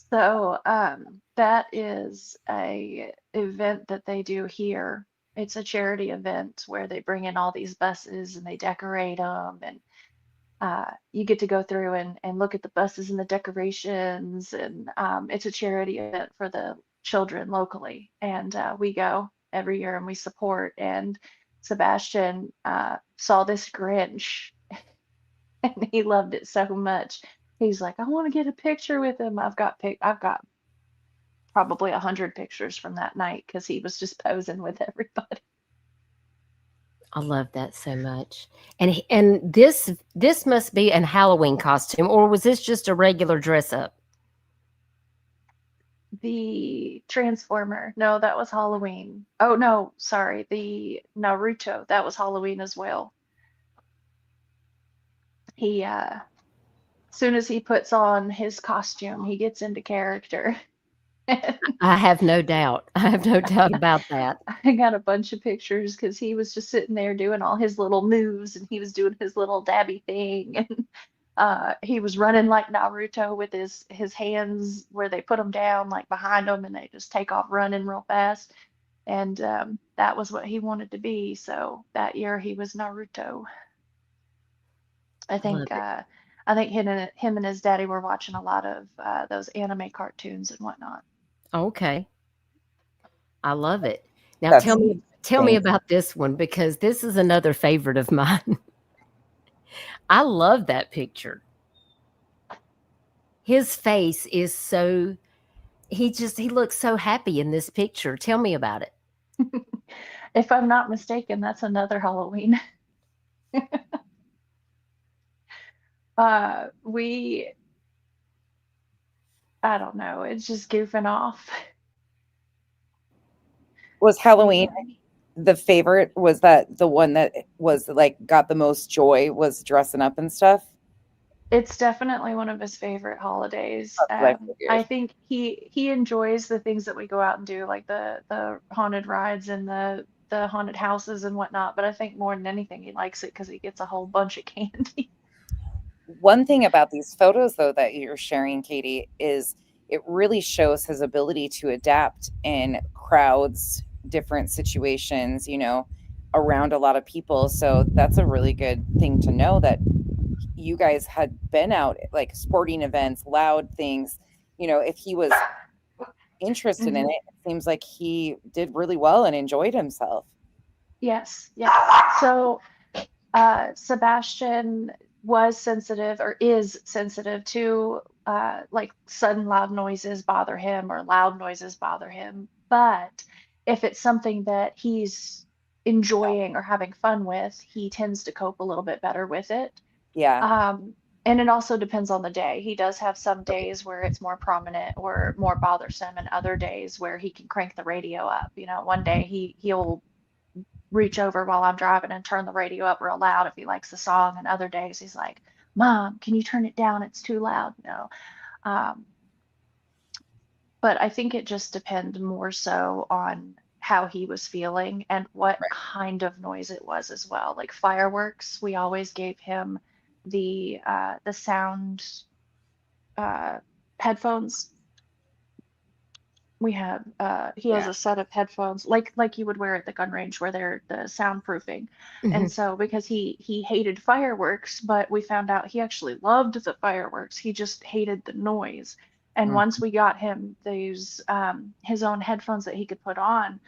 So that is a event that they do here. It's a charity event where they bring in all these buses and they decorate them, and you get to go through and look at the buses and the decorations, and it's a charity event for the children locally, and we go every year and we support. And Sebastian saw this Grinch and he loved it so much. He's like, I want to get a picture with him. I've got probably 100 pictures from that night because he was just posing with everybody. I love that so much. And this must be an Halloween costume, or was this just a regular dress up? The Transformer, no, that was Halloween. Oh no, sorry, the Naruto, that was Halloween as well. He soon as he puts on his costume, he gets into character. I have no doubt. I have no doubt about that. I got a bunch of pictures because he was just sitting there doing all his little moves and he was doing his little dabby thing, and he was running like Naruto with his hands where they put them down like behind him and they just take off running real fast. And that was what he wanted to be. So that year he was Naruto. I I love think it. him and his daddy were watching a lot of those anime cartoons and whatnot. Okay. I love it. Now That's tell me about this one, because this is another favorite of mine. I love that picture. His face is so he looks so happy in this picture. Tell me about it. If I'm not mistaken, that's another Halloween. We, I don't know, it's just goofing off. Was Halloween Yeah. the favorite? Was that the one that was like got the most joy, was dressing up and stuff? It's definitely one of his favorite holidays. That's what I I figured. think he enjoys the things that we go out and do, like the haunted rides and the haunted houses and whatnot. But I think more than anything, he likes it because he gets a whole bunch of candy. One thing about these photos, though, that you're sharing, Katie, is it really shows his ability to adapt in crowds, different situations, around a lot of people. So that's a really good thing to know, that you guys had been out like sporting events, loud things. If he was interested in Mhm. it, it seems like he did really well and enjoyed himself. Yes, yeah. So Sebastian was sensitive or is sensitive to like sudden loud noises bother him or loud noises bother him. But if it's something that he's enjoying or having fun with, he tends to cope a little bit better with it. Yeah. Um, and it also depends on the day. He does have some days where it's more prominent or more bothersome, and other days where he can crank the radio up. One day he'll reach over while I'm driving and turn the radio up real loud if he likes the song, and other days he's like, Mom, can you turn it down? It's too loud. Um, but I think it just depends more so on how he was feeling and what kind of noise it was as well. Like fireworks, we always gave him the sound uh, headphones. we have he has a set of headphones like you would wear at the gun range where they're the soundproofing. And so because he hated fireworks, but we found out he actually loved the fireworks, he just hated the noise. And Mm. once we got him these his own headphones that he could put on,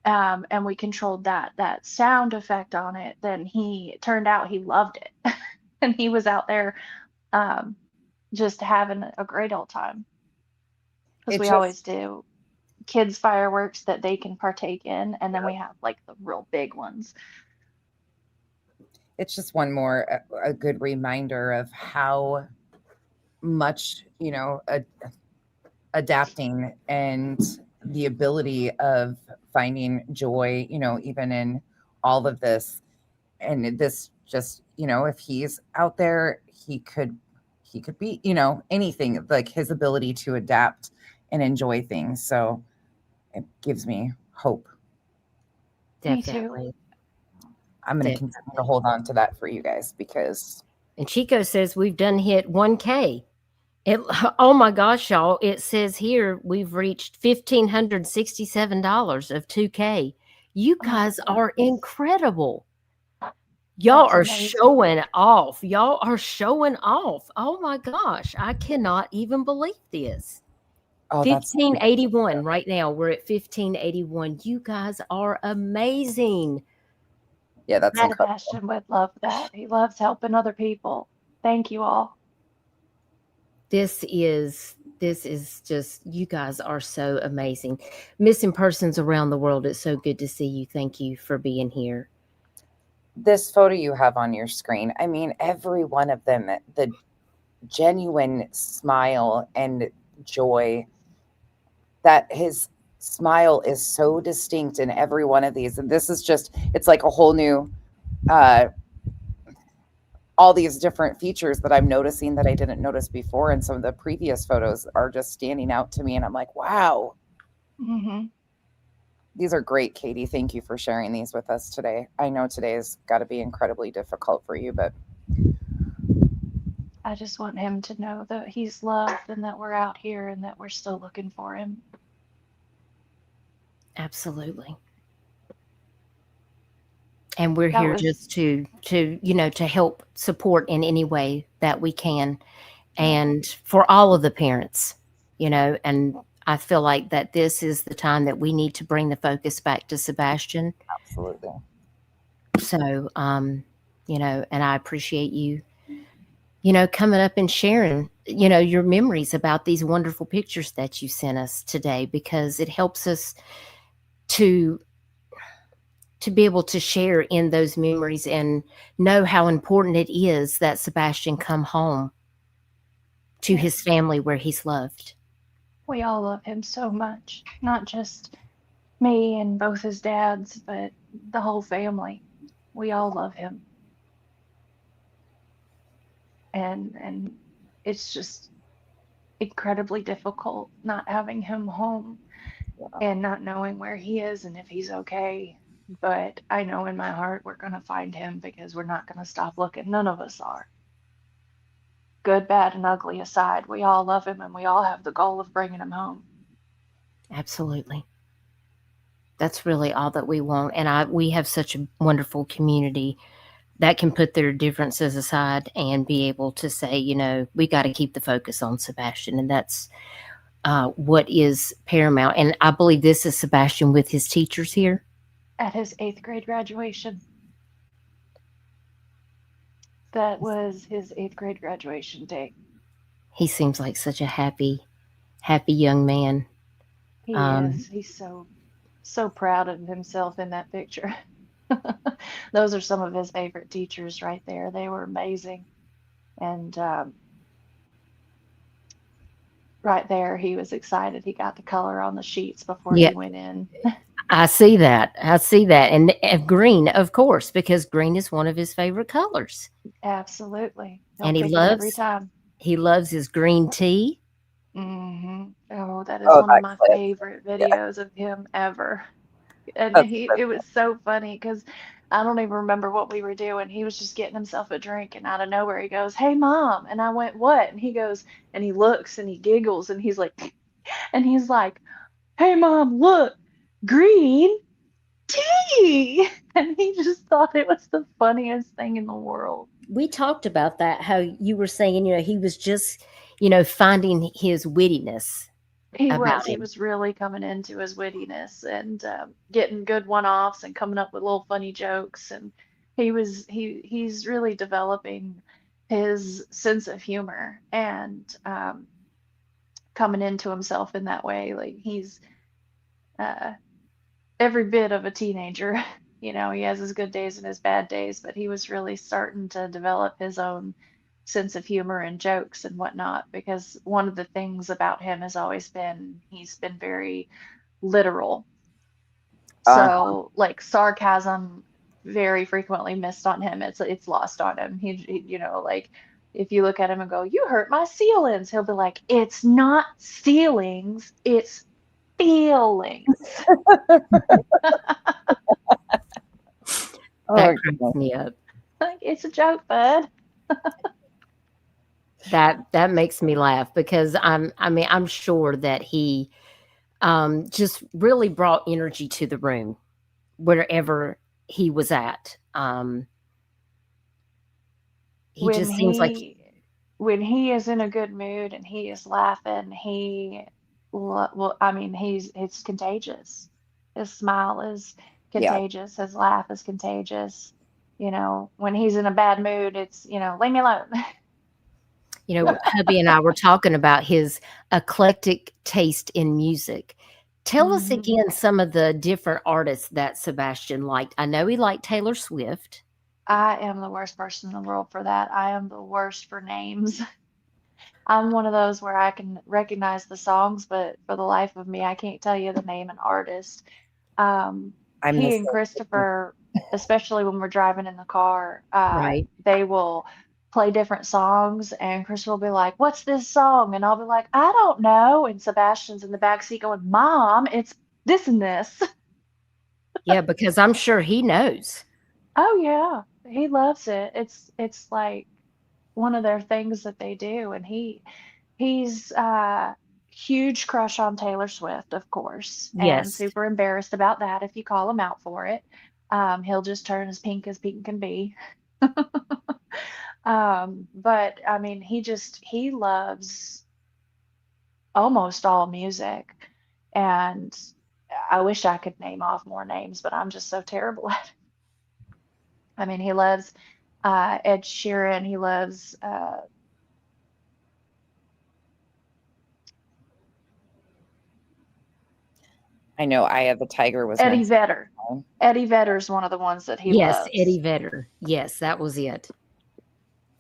and we controlled that sound effect on it, then he turned out he loved it. And he was out there um, just having a great old time, because It we just always do kids fireworks that they can partake in, and then we have like the real big ones. it's just one more a good reminder of how much, adapting and the ability of finding joy, even in all of this. And this just, if he's out there, he could be, anything, like his ability to adapt and enjoy things. So it gives me hope. Me too. Definitely. I'm going to continue to hold on to that for you guys because And Chico says we've done hit 1K. Oh my gosh, y'all. It says here we've reached $1,567 of 2K. You guys are incredible. Y'all That's are amazing. showing off. Y'all are showing off. Oh my gosh. I cannot even believe this. oh, that's 1581 right now. We're at 1581. You guys are amazing. yeah, that's incredible. Sebastian would love that. He loves helping other people. Thank you all. This is just, you guys are so amazing. Missing persons around the world, it's so good to see you. Thank you for being here. This photo you have on your screen, I mean, every one of them, the genuine smile and joy, that his smile is so distinct in every one of these. And this is just, it's like a whole new, all these different features that I'm noticing that I didn't notice before. And some of the previous photos are just standing out to me. And I'm like, wow. Mm-hmm. These are great, Katie. Thank you for sharing these with us today. I know today's got to be incredibly difficult for you, but I just want him to know that he's loved and that we're out here and that we're still looking for him. Absolutely. And we're here just to help support in any way that we can. And for all of the parents, and I feel like that this is the time that we need to bring the focus back to Sebastian. absolutely. So, and I appreciate you, coming up and sharing, your memories about these wonderful pictures that you sent us today, because it helps us to be able to share in those memories and know how important it is that Sebastian come home to his family where he's loved. We all love him so much, not just me and both his dads, but the whole family. We all love him. And it's just incredibly difficult not having him home and not knowing where he is and if he's okay. But I know in my heart we're going to find him, because we're not going to stop looking. None of us are. Good, bad, and ugly aside, we all love him and we all have the goal of bringing him home. Absolutely. That's really all that we want. And we have such a wonderful community that can put their differences aside and be able to say, we got to keep the focus on Sebastian. And that's what is paramount. And I believe this is Sebastian with his teachers here. At his 8th grade graduation. That was his 8th grade graduation day. He seems like such a happy young man. He is. He's so proud of himself in that picture. Those are some of his favorite teachers right there. They were amazing. And right there, he was excited. He got the color on the sheets before he went in. I see that. And green, of course, because green is one of his favorite colors. Absolutely. And he loves every time. He loves his green tea. Mm-hmm. Oh, that is one of my favorite videos of him ever. And it was so funny because I don't even remember what we were doing. He was just getting himself a drink, and out of nowhere he goes, "Hey, Mom." And I went, "What?" And he goes, and he looks and he giggles and he's like, hey mom, look, green tea. And he just thought it was the funniest thing in the world. We talked about that, how you were saying, he was just, finding his wittiness about He him. was really coming into his wittiness and getting good one-offs and coming up with little funny jokes. And he's really developing his sense of humor and coming into himself in that way. Like he's uh, every bit of a teenager. He has his good days and his bad days, but he was really starting to develop his own sense of humor and jokes and whatnot, because one of the things about him has always been he's been very literal. Uh, So like sarcasm very frequently missed on him. It's lost on him. Like if you look at him and go, "You hurt my ceilings," he'll be like, "It's not ceilings, it's feelings." That cracks me up. Like, it's a joke, bud. That makes me laugh because I'm sure that he just really brought energy to the room wherever he was at. He When just seems like when he is in a good mood and he is laughing, well, I mean, it's contagious. His smile is yeah. contagious. His laugh is contagious. When he's in a bad mood, it's, leave me alone. hubby and I were talking about his eclectic taste in music. Tell us Mhm. again some of the different artists that Sebastian liked. I know he liked Taylor Swift. I am the worst person in the world for that. I am the worst for names. I'm one of those where I can recognize the songs, but for the life of me, I can't tell you the name and artist. I'm the He and same. Christopher, especially when we're driving in the car, Right. they will play different songs, and Christopher will be like, "What's this song?" And I'll be like, "I don't know." And Sebastian's in the back seat going, "Mom, it's this and this." Yeah, because I'm sure he knows. Oh yeah, he loves it. It's like one of their things that they do, and he's huge crush on Taylor Swift, of course, and Yes. super embarrassed about that if you call him out for it. He'll just turn as pink can be. But I mean, he loves almost all music, and I wish I could name off more names, but I'm just so terrible at it. I mean, he loves Ed Sheeran. He loves I know Eye of the Tiger was Eddie meant Vedder. to. Eddie Vedder's one of the ones that he Yes, loves. Eddie Vedder. Yes, that was it.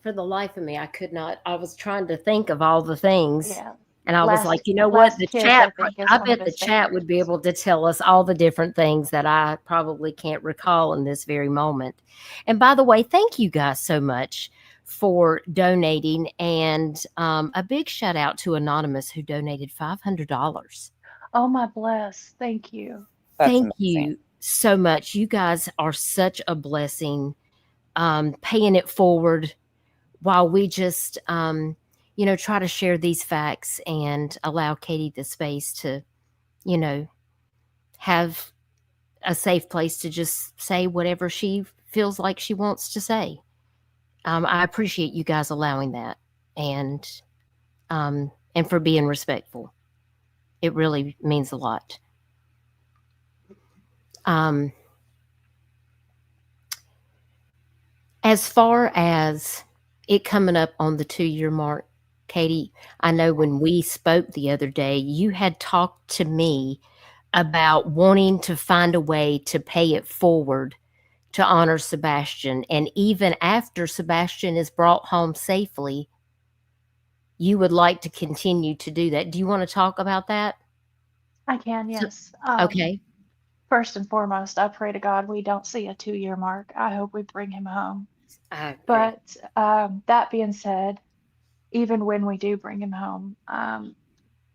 For the life of me, I could not. I was trying to think of all the things. Yeah. And I was like, Last you know what? Last The Kiss, I chat, think, is I one of bet the his chat would be favorites. able to tell us all the different things that I probably can't recall in this very moment. And by the way, thank you guys so much for donating. And a big shout out to Anonymous who donated $500. Oh my bless. Thank you. That's Thank amazing. you so much. You guys are such a blessing, paying it forward while we just, try to share these facts and allow Katie the space to, you know, have a safe place to just say whatever she feels like she wants to say. I appreciate you guys allowing that and for being respectful. It really means a lot. As far as it coming up on the 2-year mark, Katie, I know when we spoke the other day, you had talked to me about wanting to find a way to pay it forward to honor Sebastian. And even after Sebastian is brought home safely, you would like to continue to do that. Do you want to talk about that? I can, So- yes. okay. First and foremost, I pray to God we don't see a 2-year mark. I hope we bring him home. Okay. But that being said, even when we do bring him home,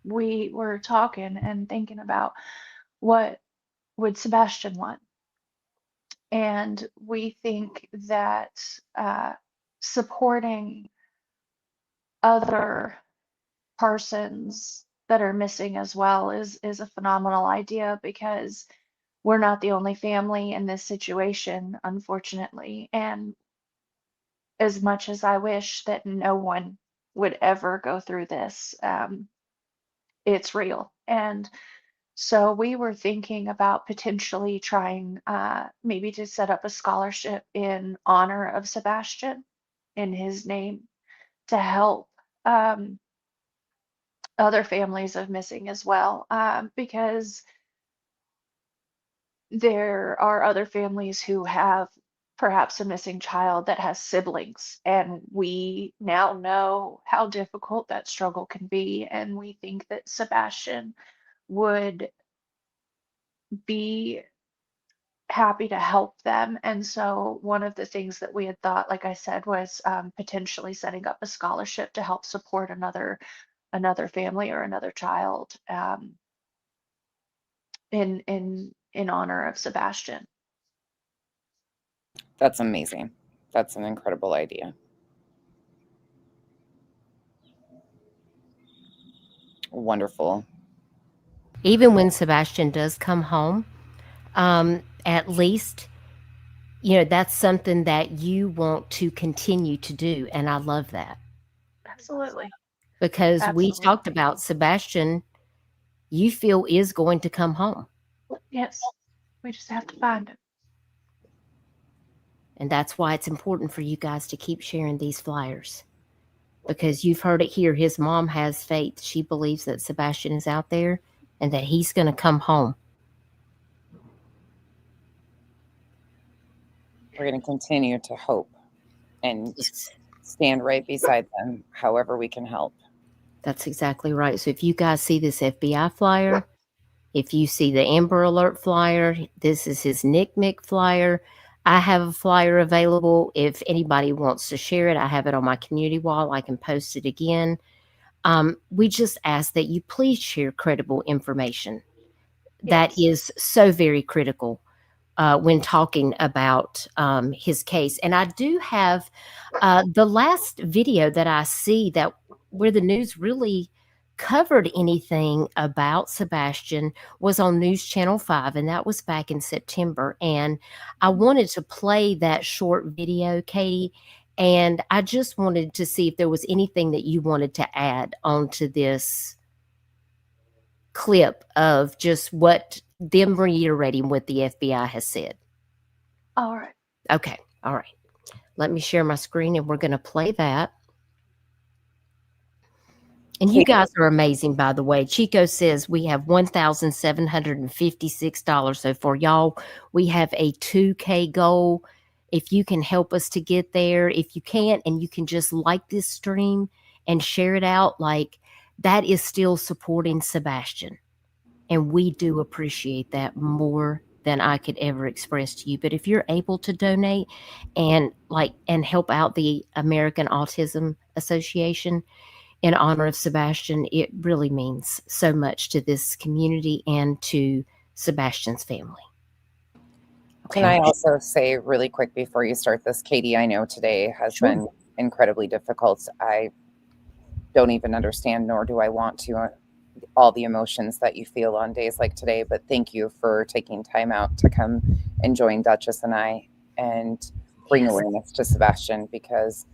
we were talking and thinking about what would Sebastian want. And we think that supporting other persons that are missing as well is a phenomenal idea, because we're not the only family in this situation, unfortunately. And as much as I wish that no one would ever go through this, it's real. And so we were thinking about potentially trying, maybe to set up a scholarship in honor of Sebastian, in his name, to help other families of missing as well, because there are other families who have perhaps a missing child that has siblings, and we now know how difficult that struggle can be. And we think that Sebastian would be happy to help them. And so one of the things that we had thought, like I said, was potentially setting up a scholarship to help support another family or another child, in honor of Sebastian. That's amazing. That's an incredible idea. Wonderful. Even when Sebastian does come home, at least, that's something that you want to continue to do. And I love that. Absolutely. Because we Absolutely. talked about Sebastian, you feel is going to come home. Yes. We just have to find him. And that's why it's important for you guys to keep sharing these flyers. Because you've heard it here. His mom has faith. She believes that Sebastian is out there and that he's going to come home. We're going to continue to hope and stand right beside them however we can help. That's exactly right. So if you guys see this FBI flyer, if you see the Amber Alert flyer, this is his Nick Mick flyer. I have a flyer available. If anybody wants to share it, I have it on my community wall. I can post it again. We just ask that you please share credible information. That is so very critical when talking about his case. And I do have the last video that I see that where the news really covered anything about Sebastian was on News Channel 5, and that was back in September. And I wanted to play that short video, Katie, and I just wanted to see if there was anything that you wanted to add onto this clip of just what them reiterating what the FBI has said. All right. Okay. All right. Let me share my screen and we're going to play that. And you guys are amazing, by the way. Chico says we have $1,756 so far. Y'all, we have a 2K goal. If you can help us to get there, if you can't, and you can just like this stream and share it out, like that is still supporting Sebastian. And we do appreciate that more than I could ever express to you. But if you're able to donate and help out the American Autism Association in honor of Sebastian, it really means so much to this community and to Sebastian's family. Okay. Can I also say really quick before you start this, Katie, I know today has been incredibly difficult. I don't even understand, nor do I want to, all the emotions that you feel on days like today, but thank you for taking time out to come and join Duchess and I and bring awareness to Sebastian, because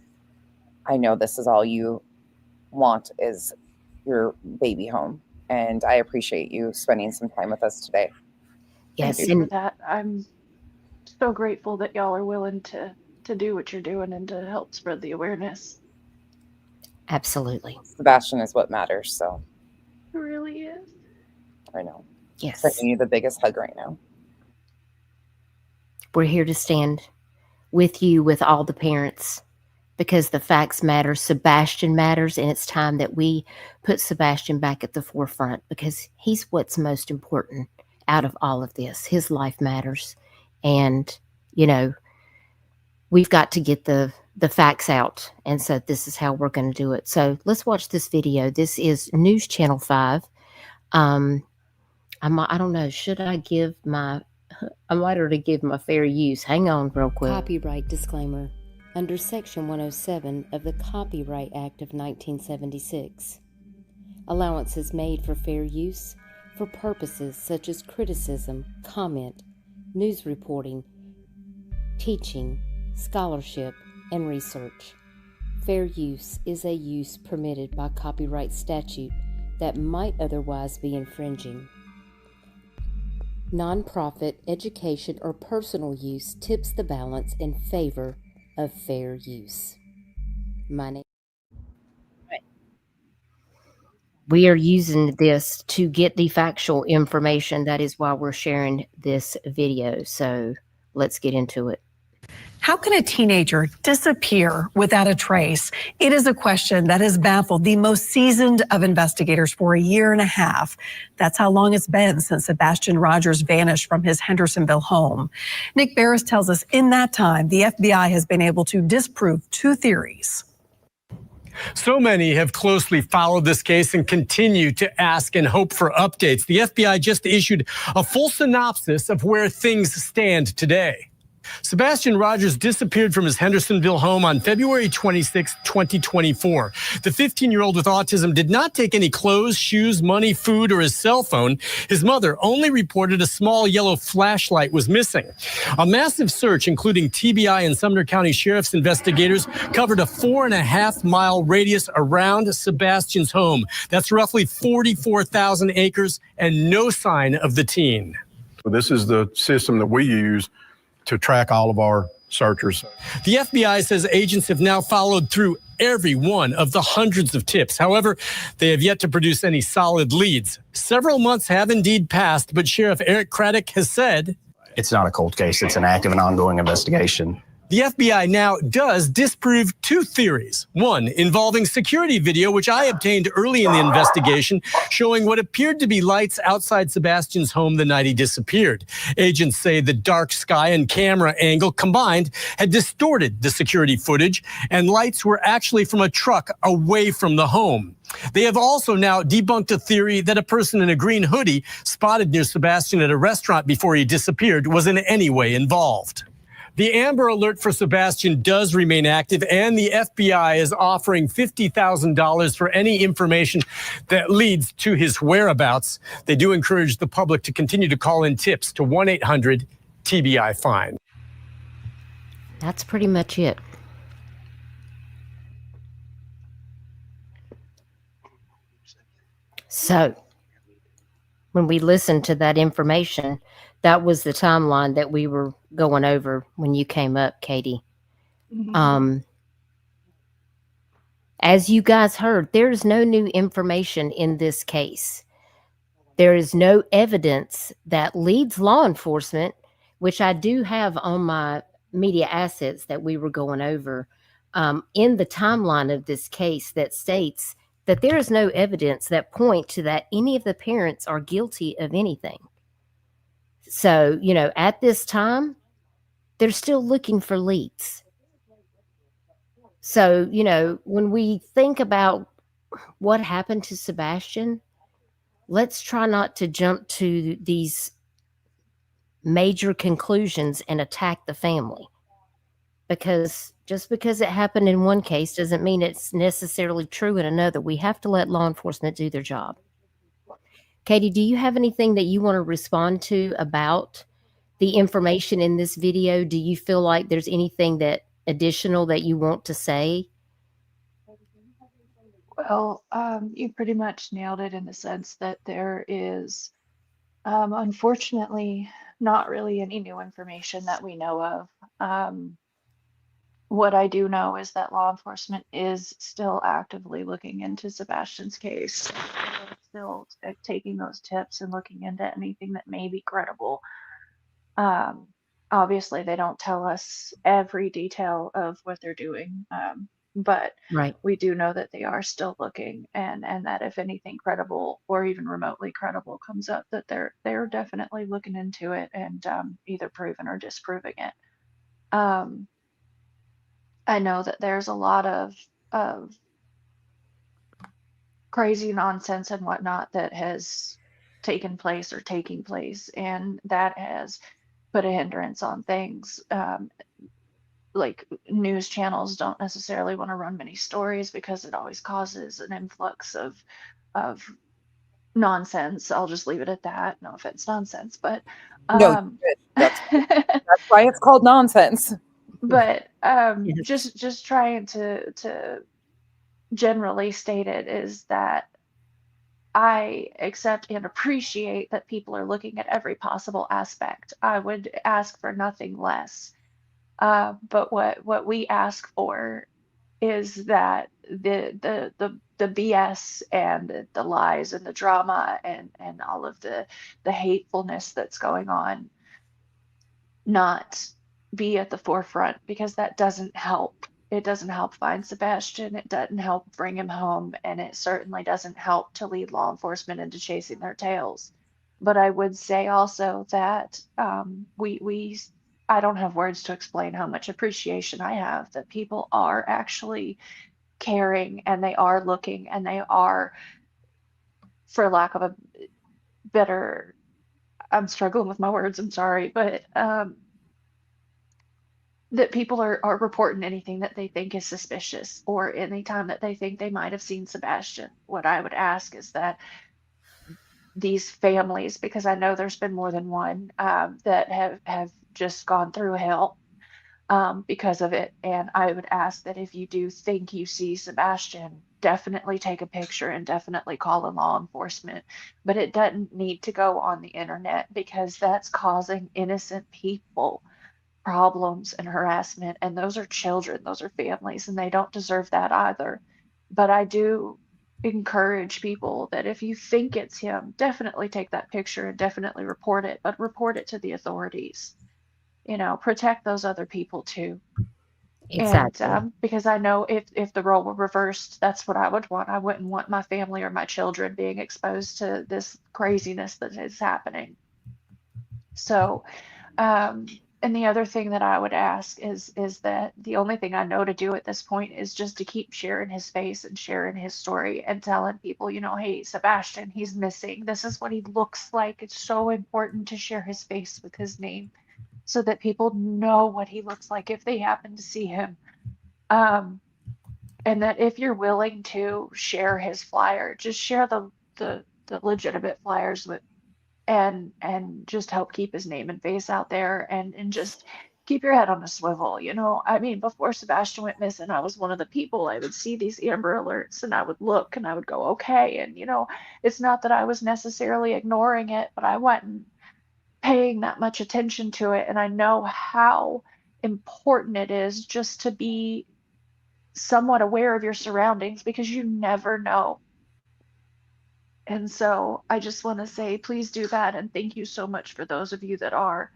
I know this is all you want is your baby home, and I appreciate you spending some time with us today. Yes, thank you for that. I'm so grateful that y'all are willing to do what you're doing and to help spread the awareness. Absolutely. Sebastian is what matters, so. It really is. I know. Yes. Sending you the biggest hug right now. We're here to stand with you, with all the parents, because the facts matter. Sebastian matters, and it's time that we put Sebastian back at the forefront, because he's what's most important out of all of this. His life matters. And, we've got to get the facts out. And so this is how we're going to do it. So let's watch this video. This is News Channel 5. I don't know. Should I give I might already give my fair use. Hang on real quick. Copyright disclaimer. Under Section 107 of the Copyright Act of 1976, Allowance is made for fair use for purposes such as criticism, comment, news reporting, teaching, scholarship, and research. Fair use is a use permitted by copyright statute that might otherwise be infringing. Nonprofit, education, or personal use tips the balance in favor of fair use. My name. We are using this to get the factual information. That is why we're sharing this video. So let's get into it. How can a teenager disappear without a trace? It is a question that has baffled the most seasoned of investigators for a year and a half. That's how long it's been since Sebastian Rogers vanished from his Hendersonville home. Nick Barris tells us in that time, the FBI has been able to disprove two theories. So many have closely followed this case and continue to ask and hope for updates. The FBI just issued a full synopsis of where things stand today. Sebastian Rogers disappeared from his Hendersonville home on February 26, 2024. The 15-year-old with autism did not take any clothes, shoes, money, food, or his cell phone. His mother only reported a small yellow flashlight was missing. A massive search, including TBI and Sumner County Sheriff's investigators, covered a 4.5-mile radius around Sebastian's home. That's roughly 44,000 acres, and no sign of the teen. This is the system that we use to track all of our searchers. The FBI says agents have now followed through every one of the hundreds of tips. However, they have yet to produce any solid leads. Several months have indeed passed, but Sheriff Eric Craddock has said, "It's not a cold case. It's an active and ongoing investigation." The FBI now does disprove two theories. One involving security video, which I obtained early in the investigation, showing what appeared to be lights outside Sebastian's home the night he disappeared. Agents say the dark sky and camera angle combined had distorted the security footage, and lights were actually from a truck away from the home. They have also now debunked a theory that a person in a green hoodie spotted near Sebastian at a restaurant before he disappeared was in any way involved. The Amber Alert for Sebastian does remain active, and the FBI is offering $50,000 for any information that leads to his whereabouts. They do encourage the public to continue to call in tips to 1-800-TBI-FIND. That's pretty much it. So, when we listened to that information, that was the timeline that we were going over when you came up, Katie. Mm-hmm. As you guys heard, there's no new information in this case. There is no evidence that leads law enforcement, which I do have on my media assets that we were going over, in the timeline of this case, that states that there is no evidence that point to that any of the parents are guilty of anything. So, you know, at this time, they're still looking for leads. So, you know, when we think about what happened to Sebastian, let's try not to jump to these major conclusions and attack the family. Because just because it happened in one case doesn't mean it's necessarily true in another. We have to let law enforcement do their job. Katie, do you have anything that you want to respond to about the information in this video? Do you feel like there's anything that additional that you want to say? Well, you pretty much nailed it in the sense that there is, unfortunately, not really any new information that we know of. What I do know is that law enforcement is still actively looking into Sebastian's case, still taking those tips and looking into anything that may be credible. Obviously, they don't tell us every detail of what they're doing, but right. We do know that they are still looking, and that if anything credible or even remotely credible comes up, that they're definitely looking into it and either proving or disproving it. I know that there's a lot of crazy nonsense and whatnot that has taken place or taking place, and that has put a hindrance on things. Like news channels don't necessarily want to run many stories because it always causes an influx of of nonsense. I'll just leave it at that. No offense, nonsense, but No, you're good. That's why it's called nonsense. but Yes. just trying to generally state it is that I accept and appreciate that people are looking at every possible aspect. I would ask for nothing less. But what we ask for is that the BS and the lies and the drama and all of the hatefulness that's going on not be at the forefront, because that doesn't help. It doesn't help find Sebastian. It doesn't help bring him home, and it certainly doesn't help to lead law enforcement into chasing their tails. But I would say also that I don't have words to explain how much appreciation I have that people are actually caring, and they are looking, and they are, for lack of a better, I'm struggling with my words, I'm sorry, but that people are reporting anything that they think is suspicious, or any time that they think they might have seen Sebastian. What I would ask is that these families, because I know there's been more than one that have just gone through hell because of it. And I would ask that if you do think you see Sebastian, definitely take a picture and definitely call in law enforcement. But it doesn't need to go on the internet, because that's causing innocent people problems and harassment. And those are children, those are families, and they don't deserve that either. But I do encourage people that if you think it's him, definitely take that picture and definitely report it, but report it to the authorities. Protect those other people too. And Exactly. because I know if the role were reversed, that's what I would want. I wouldn't want my family or my children being exposed to this craziness that is happening. So, um, and the other thing that I would ask is that the only thing I know to do at this point is just to keep sharing his face and sharing his story and telling people, hey, Sebastian, he's missing. This is what he looks like. It's so important to share his face with his name, so that people know what he looks like if they happen to see him. Um, and that if you're willing to share his flyer, just share the legitimate flyers with, and just help keep his name and face out there, and just keep your head on a swivel. I mean, before Sebastian went missing, I was one of the people. I would see these Amber Alerts and I would look and I would go, okay. And it's not that I was necessarily ignoring it, but I wasn't paying that much attention to it. And I know how important it is just to be somewhat aware of your surroundings, because you never know. And so I just want to say, please do that. And thank you so much for those of you that are.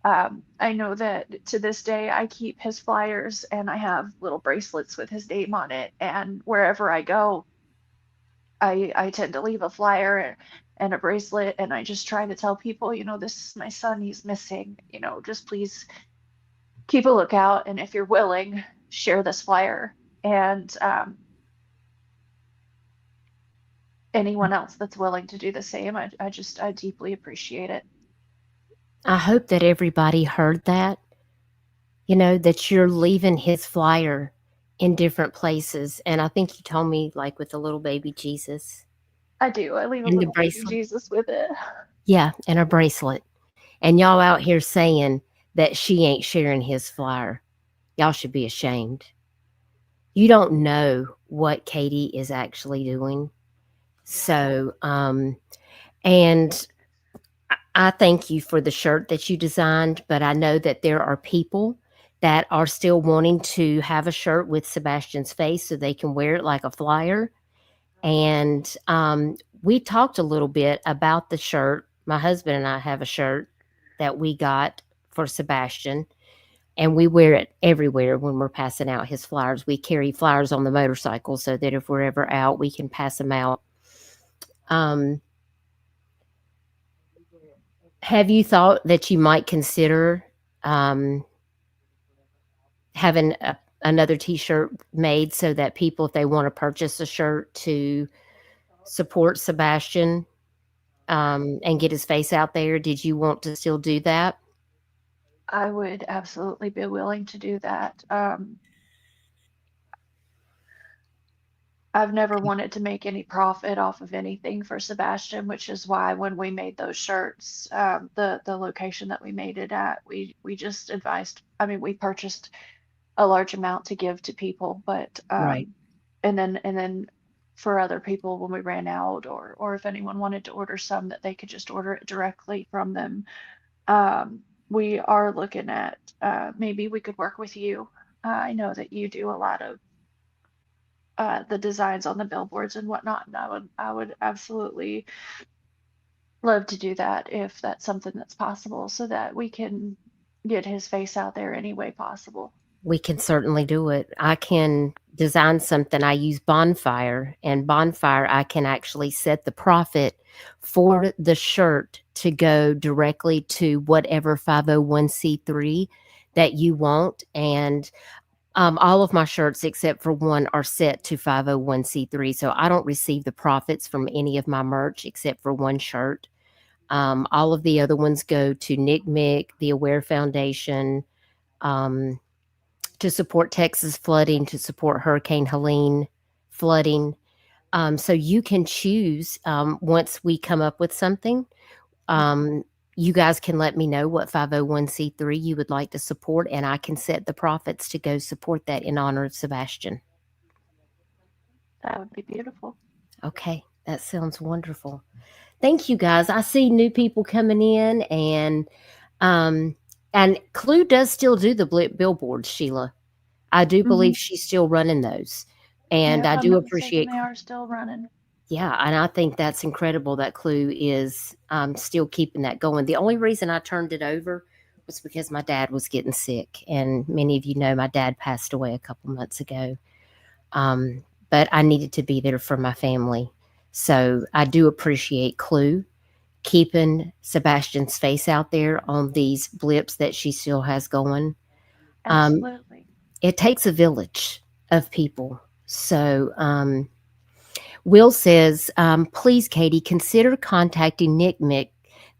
I know that to this day, I keep his flyers and I have little bracelets with his name on it. And wherever I go, I tend to leave a flyer and a bracelet. And I just try to tell people, this is my son, he's missing. Just please keep a lookout. And if you're willing, share this flyer. And anyone else that's willing to do the same, I deeply appreciate it. I hope that everybody heard that, that you're leaving his flyer in different places. And I think you told me, like, with the little baby Jesus. I do. I leave a And the little baby bracelet. Jesus with it. Yeah, and a bracelet. And y'all out here saying that she ain't sharing his flyer. Y'all should be ashamed. You don't know what Katie is actually doing. So, and I thank you for the shirt that you designed, but I know that there are people that are still wanting to have a shirt with Sebastian's face so they can wear it like a flyer. And we talked a little bit about the shirt. My husband and I have a shirt that we got for Sebastian, and we wear it everywhere when we're passing out his flyers. We carry flyers on the motorcycle so that if we're ever out, we can pass them out. Have you thought that you might consider having another t-shirt made so that people, if they want to purchase a shirt to support Sebastian and get his face out there, did you want to still do that? I would absolutely be willing to do that. I've never wanted to make any profit off of anything for Sebastian, which is why when we made those shirts, the location that we made it at, we just advised. I mean, we purchased a large amount to give to people, but Right. and then for other people when we ran out, or if anyone wanted to order some, that they could just order it directly from them. We are looking at maybe we could work with you. I know that you do a lot of the designs on the billboards and whatnot, and I would absolutely love to do that if that's something that's possible, so that we can get his face out there any way possible. We can certainly do it. I can design something. I use Bonfire, and Bonfire, I can actually set the profit for the shirt to go directly to whatever 501c3 that you want. And all of my shirts, except for one, are set to 501c3. So I don't receive the profits from any of my merch except for one shirt. All of the other ones go to Nick Mick, the Aware Foundation, to support Texas flooding, to support Hurricane Helene flooding. So you can choose once we come up with something. You guys can let me know what 501c3 you would like to support, and I can set the profits to go support that in honor of Sebastian. That would be beautiful. Okay, that sounds wonderful. Thank you, guys. I see new people coming in, and Clue does still do the billboards, Sheila. I do believe she's still running those, and I do appreciate. They are still running. Yeah, and I think that's incredible that Clue is still keeping that going. The only reason I turned it over was because my dad was getting sick, and many of you know my dad passed away a couple months ago. But I needed to be there for my family. So I do appreciate Clue keeping Sebastian's face out there on these blips that she still has going. Absolutely. It takes a village of people. So Will says, please, Katie, consider contacting Nick Mick.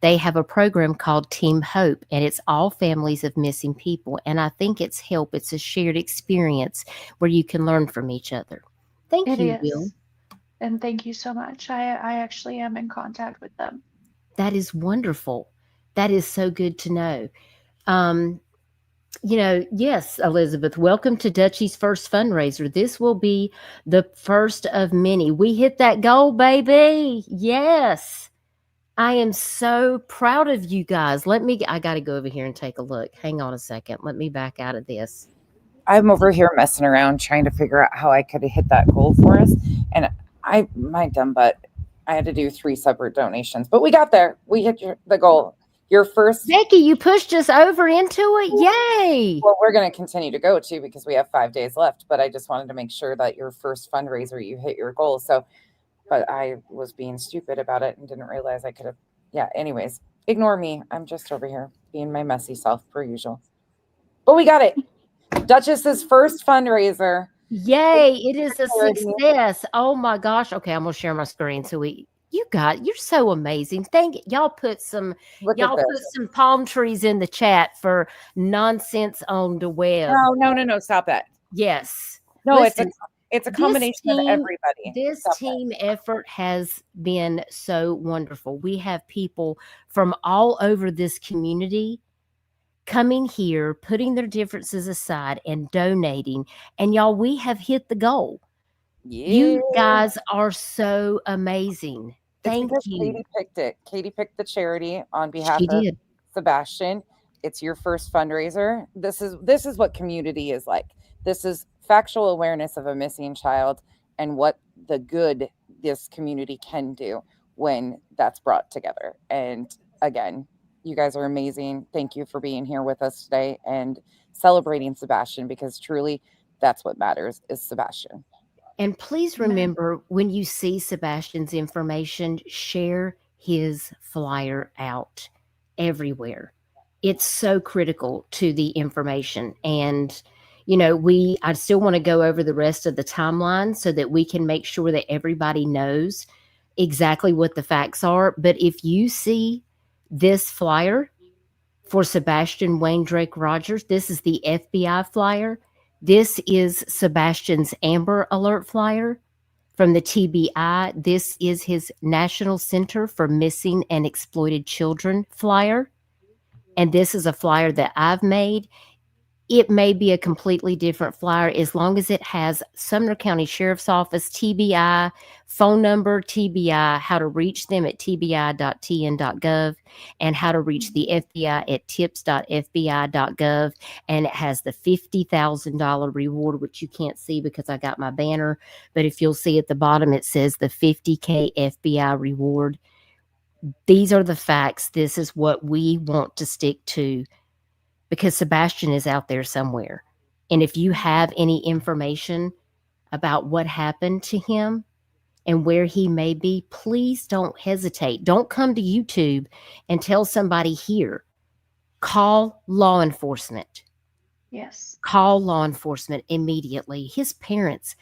They have a program called Team Hope, and it's all families of missing people. And I think it's help. It's a shared experience where you can learn from each other. Thank you, Will. And thank you so much. I actually am in contact with them. That is wonderful. That is so good to know. Yes, Elizabeth, welcome to Dutchie's first fundraiser. This will be the first of many. We hit that goal, baby. Yes. I am so proud of you guys. I got to go over here and take a look. Hang on a second. Let me back out of this. I'm over here messing around trying to figure out how I could hit that goal for us. And my dumb butt, I had to do 3 separate donations, but we got there. We hit the goal. Your first. Becky, you pushed us over into it. Yay. Well, we're going to continue to go too, because we have 5 days left, but I just wanted to make sure that your first fundraiser, you hit your goal. So, but I was being stupid about it and didn't realize I could have. Yeah. Anyways, ignore me. I'm just over here being my messy self per usual, but we got it. Duchess's first fundraiser. Yay, it is a success. Oh my gosh. Okay, I'm gonna share my screen. So you're so amazing. Y'all put some palm trees in the chat for nonsense on the web. No, stop that. Yes. No, listen, it's a combination of everybody. This team effort has been so wonderful. We have people from all over this community coming here, putting their differences aside and donating. And y'all, we have hit the goal. Yeah. You guys are so amazing. Thank you. Katie picked it. Katie picked the charity on behalf of Sebastian. It's your first fundraiser. This is what community is like. This is factual awareness of a missing child and what the good this community can do when that's brought together. And again, you guys are amazing. Thank you for being here with us today and celebrating Sebastian, because truly that's what matters is Sebastian. And please remember, when you see Sebastian's information, share his flyer out everywhere. It's so critical to the information. And, I still want to go over the rest of the timeline so that we can make sure that everybody knows exactly what the facts are. But if you see this flyer for Sebastian Wayne Drake Rogers, this is the FBI flyer. This is Sebastian's Amber Alert flyer. from the TBI. This is his National Center for Missing and Exploited Children flyer. And this is a flyer that I've made. It may be a completely different flyer as long as it has Sumner County Sheriff's Office, TBI, phone number, TBI, how to reach them at tbi.tn.gov, and how to reach the FBI at tips.fbi.gov. And it has the $50,000 reward, which you can't see because I got my banner. But if you'll see at the bottom, it says the $50K FBI reward. These are the facts. This is what we want to stick to, because Sebastian is out there somewhere. And if you have any information about what happened to him and where he may be, please don't hesitate. Don't come to YouTube and tell somebody here. Call law enforcement. Yes. Call law enforcement immediately. His parents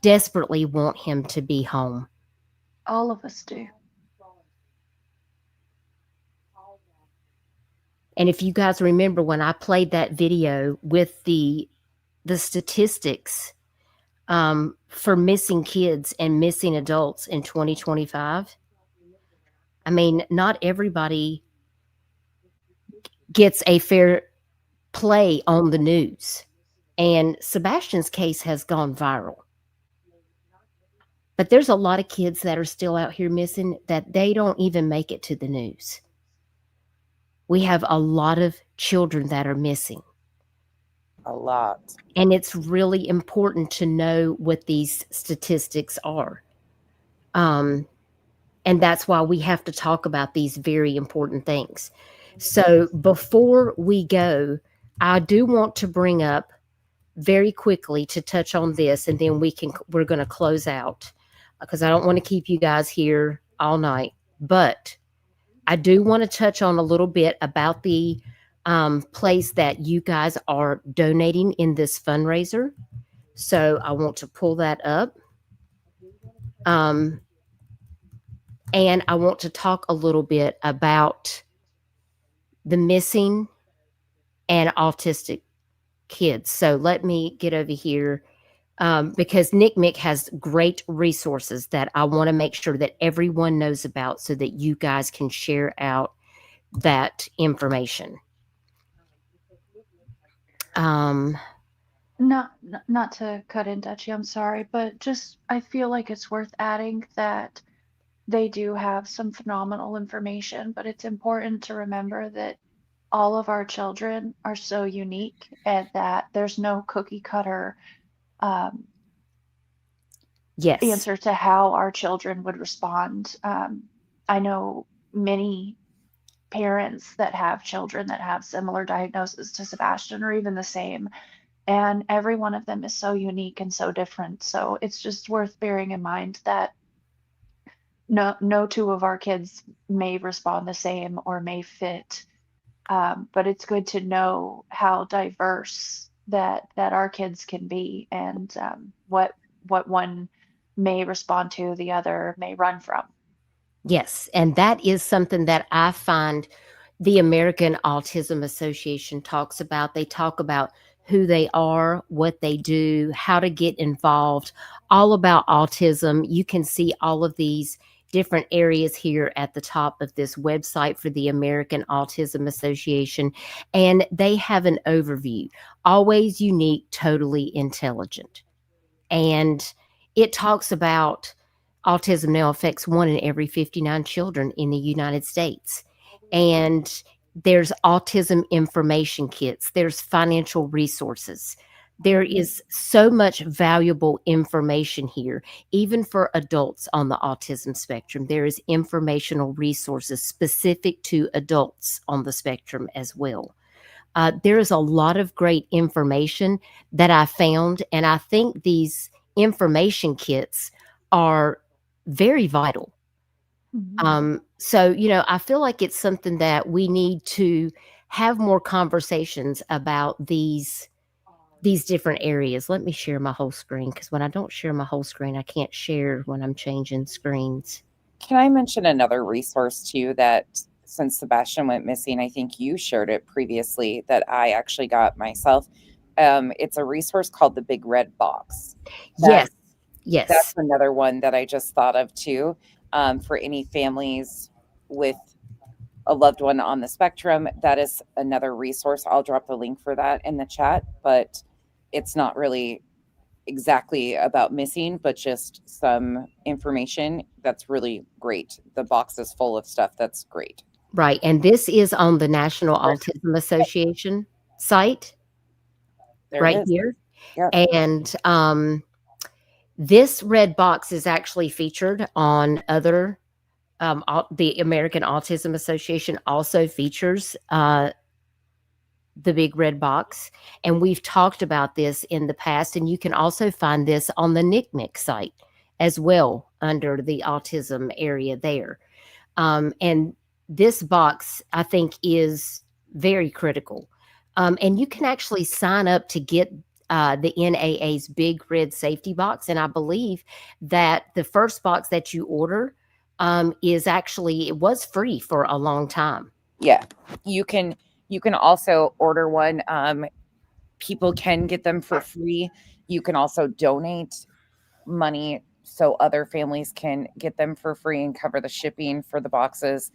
desperately want him to be home. All of us do. And if you guys remember when I played that video with the statistics for missing kids and missing adults in 2025, I mean, not everybody gets a fair play on the news. And Sebastian's case has gone viral. But there's a lot of kids that are still out here missing that they don't even make it to the news. We have a lot of children that are missing. A lot. And it's really important to know what these statistics are. And that's why we have to talk about these very important things. So before we go, I do want to bring up very quickly to touch on this, and then we're going to close out because I don't want to keep you guys here all night. But I do want to touch on a little bit about the place that you guys are donating in this fundraiser. So I want to pull that up. And I want to talk a little bit about the missing and autistic kids. So let me get over here because NCIC has great resources that I want to make sure that everyone knows about so that you guys can share out that information. Not to cut in, Dutchie, I'm sorry, but just I feel like it's worth adding that they do have some phenomenal information, but it's important to remember that all of our children are so unique and that there's no cookie cutter yes. answer to how our children would respond. I know many parents that have children that have similar diagnoses to Sebastian or even the same, and every one of them is so unique and so different. So it's just worth bearing in mind that no two of our kids may respond the same or may fit, but it's good to know how diverse that our kids can be, and what one may respond to, the other may run from. Yes, and that is something that I find the American Autism Association talks about. They talk about who they are, what they do, how to get involved, all about autism. You can see all of these different areas here at the top of this website for the American Autism Association, and they have an overview, always unique, totally intelligent. And it talks about autism now affects 1 in every 59 children in the United States. And there's autism information kits, there's financial resources. There is so much valuable information here, even for adults on the autism spectrum. There is informational resources specific to adults on the spectrum as well. There is a lot of great information that I found, and I think these information kits are very vital. So, I feel like it's something that we need to have more conversations about these different areas. Let me share my whole screen, because when I don't share my whole screen, I can't share when I'm changing screens. Can I mention another resource too that since Sebastian went missing, I think you shared it previously, that I actually got myself. It's a resource called the Big Red Box. Yes. Yes. That's another one that I just thought of too. For any families with a loved one on the spectrum, that is another resource. I'll drop the link for that in the chat, but it's not really exactly about missing, but just some information that's really great. The box is full of stuff that's great. Right. And this is on the National Autism Association site There right it is. here. Yep. And this red box is actually featured on other, the American Autism Association also features the big red box. And we've talked about this in the past. And you can also find this on the NCMEC site as well under the autism area there. And this box, I think, is very critical. And you can actually sign up to get the NAA's big red safety box. And I believe that the first box that you order is actually, it was free for a long time. Yeah, you can also order one. People can get them for free. You can also donate money so other families can get them for free and cover the shipping for the boxes.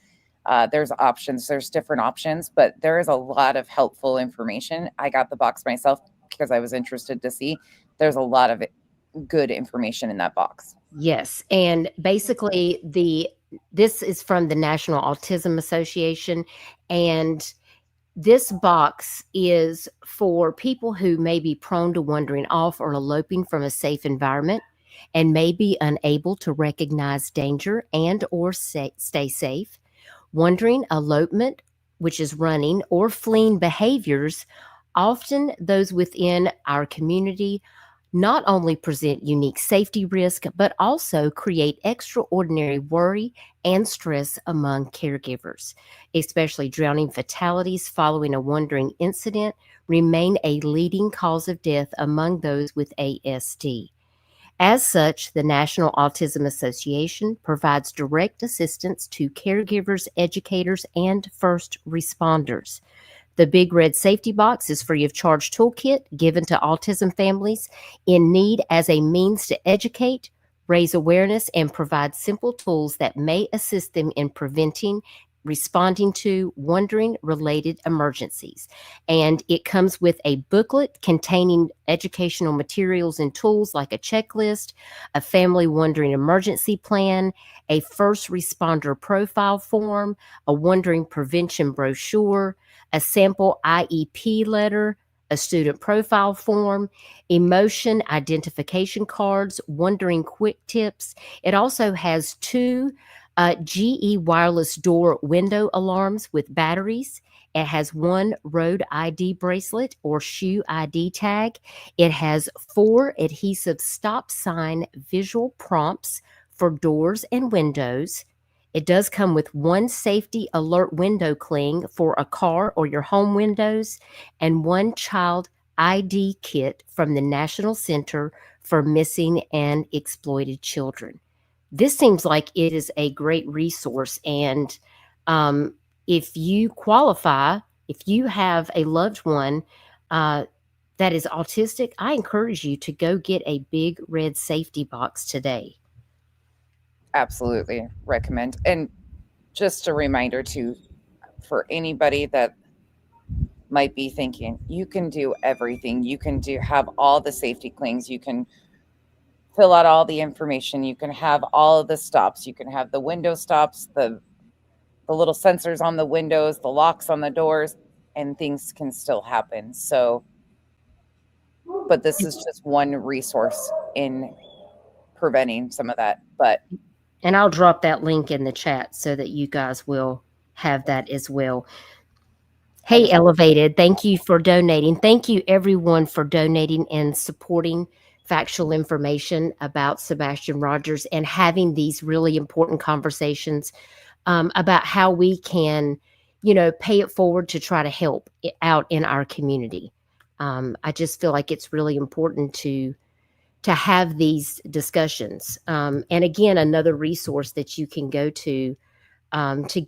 There's options. There's different options, but there is a lot of helpful information. I got the box myself because I was interested to see. There's a lot of good information in that box. Yes. And basically this is from the National Autism Association, and this box is for people who may be prone to wandering off or eloping from a safe environment and may be unable to recognize danger and or stay safe. Wandering, elopement, which is running, or fleeing behaviors, often those within our community, not only present unique safety risk, but also create extraordinary worry and stress among caregivers. Especially drowning fatalities following a wandering incident remain a leading cause of death among those with ASD. As such, the National Autism Association provides direct assistance to caregivers, educators, and first responders. The Big Red Safety Box is free of charge toolkit given to autism families in need as a means to educate, raise awareness, and provide simple tools that may assist them in preventing, responding to wandering-related emergencies. And it comes with a booklet containing educational materials and tools like a checklist, a family wandering emergency plan, a first responder profile form, a wandering prevention brochure, a sample IEP letter, a student profile form, emotion identification cards, wandering quick tips. It also has 2 GE wireless door window alarms with batteries. It has 1 road ID bracelet or shoe ID tag. It has 4 adhesive stop sign visual prompts for doors and windows. It does come with 1 safety alert window cling for a car or your home windows, and 1 child ID kit from the National Center for Missing and Exploited Children. This seems like it is a great resource. And if you qualify, if you have a loved one that is autistic, I encourage you to go get a Big Red Safety Box today. Absolutely recommend. And just a reminder too, for anybody that might be thinking, you can do everything. You can have all the safety clings. You can fill out all the information. You can have all of the stops. You can have the window stops, the little sensors on the windows, the locks on the doors, and things can still happen. So, but this is just one resource in preventing some of that. And I'll drop that link in the chat so that you guys will have that as well. Hey, Elevated, thank you for donating. Thank you, everyone, for donating and supporting factual information about Sebastian Rogers and having these really important conversations about how we can, pay it forward to try to help it out in our community. I just feel like it's really important to have these discussions. And again, another resource that you can go to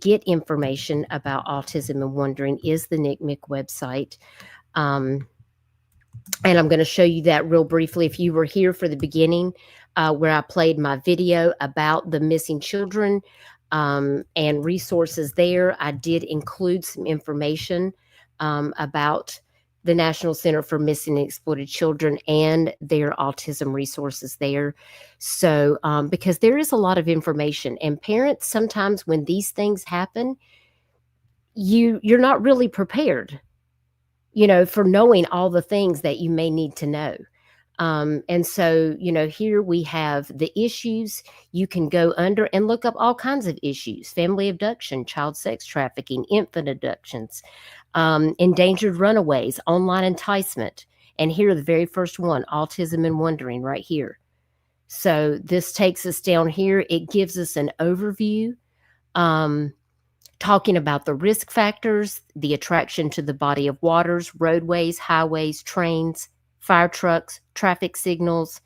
get information about autism and wandering is the NCMEC website. And I'm going to show you that real briefly. If you were here for the beginning, where I played my video about the missing children and resources there. I did include some information about the National Center for Missing and Exploited Children and their autism resources there. So, because there is a lot of information, and parents, sometimes when these things happen, you're not really prepared, for knowing all the things that you may need to know. And so, here we have the issues. You can go under and look up all kinds of issues: family abduction, child sex trafficking, infant abductions, endangered runaways, online enticement. And here, the very first one, autism and wondering, right here. So this takes us down here. It gives us an overview, talking about the risk factors, the attraction to the body of waters, roadways, highways, trains, fire trucks, traffic signals,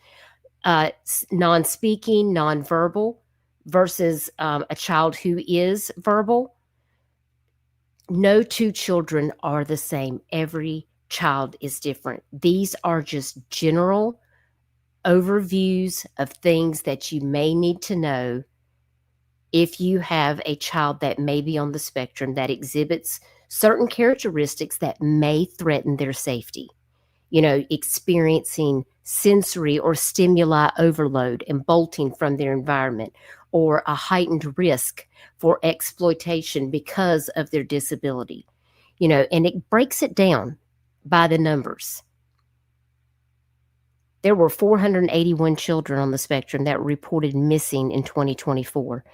non-speaking, non-verbal versus a child who is verbal. No two children are the same. Every child is different. These are just general overviews of things that you may need to know if you have a child that may be on the spectrum that exhibits certain characteristics that may threaten their safety. Experiencing sensory or stimuli overload and bolting from their environment, or a heightened risk for exploitation because of their disability, and it breaks it down by the numbers. There were 481 children on the spectrum that were reported missing in 2024,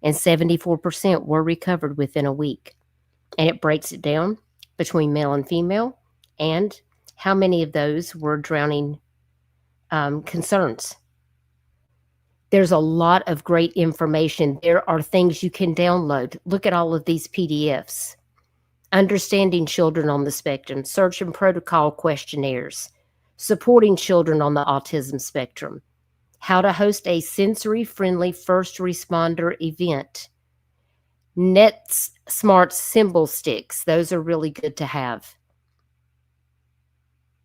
and 74% were recovered within a week. And it breaks it down between male and female, and how many of those were drowning concerns. There's a lot of great information. There are things you can download. Look at all of these PDFs. Understanding children on the spectrum, search and protocol questionnaires, supporting children on the autism spectrum, how to host a sensory-friendly first responder event, Net Smart symbol sticks. Those are really good to have.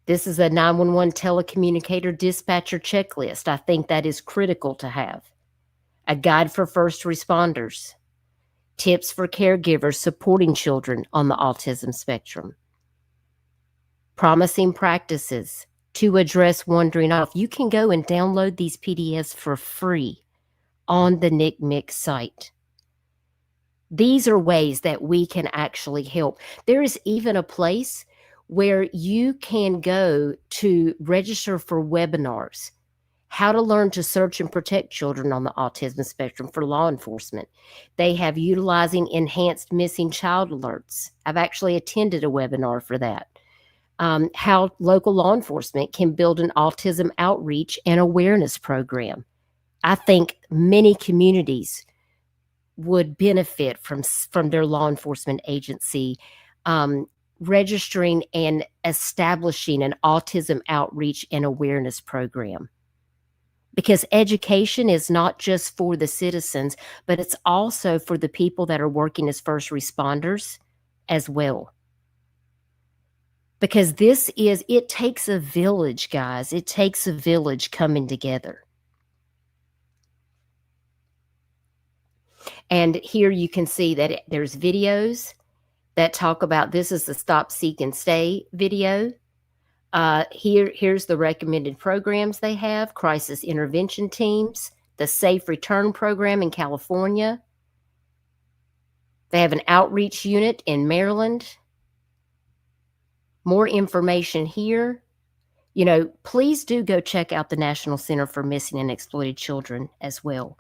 This is a 911 telecommunicator dispatcher checklist. I think that is critical to have. A guide for first responders. Tips for caregivers supporting children on the autism spectrum. Promising practices to address wandering off. You can go and download these PDFs for free on the NCIC site. These are ways that we can actually help. There is even a place where you can go to register for webinars, how to learn to search and protect children on the autism spectrum for law enforcement. They have utilizing enhanced missing child alerts. I've actually attended a webinar for that. How local law enforcement can build an autism outreach and awareness program. I think many communities would benefit from their law enforcement agency registering and establishing an autism outreach and awareness program. Because education is not just for the citizens, but it's also for the people that are working as first responders as well. Because it takes a village, guys. It takes a village coming together. And here you can see that there's videos that talk about, this is the Stop, Seek, and Stay video. Here's the recommended programs they have: crisis intervention teams, the Safe Return program in California. They have an outreach unit in Maryland. More information here. Please do go check out the National Center for Missing and Exploited Children as well.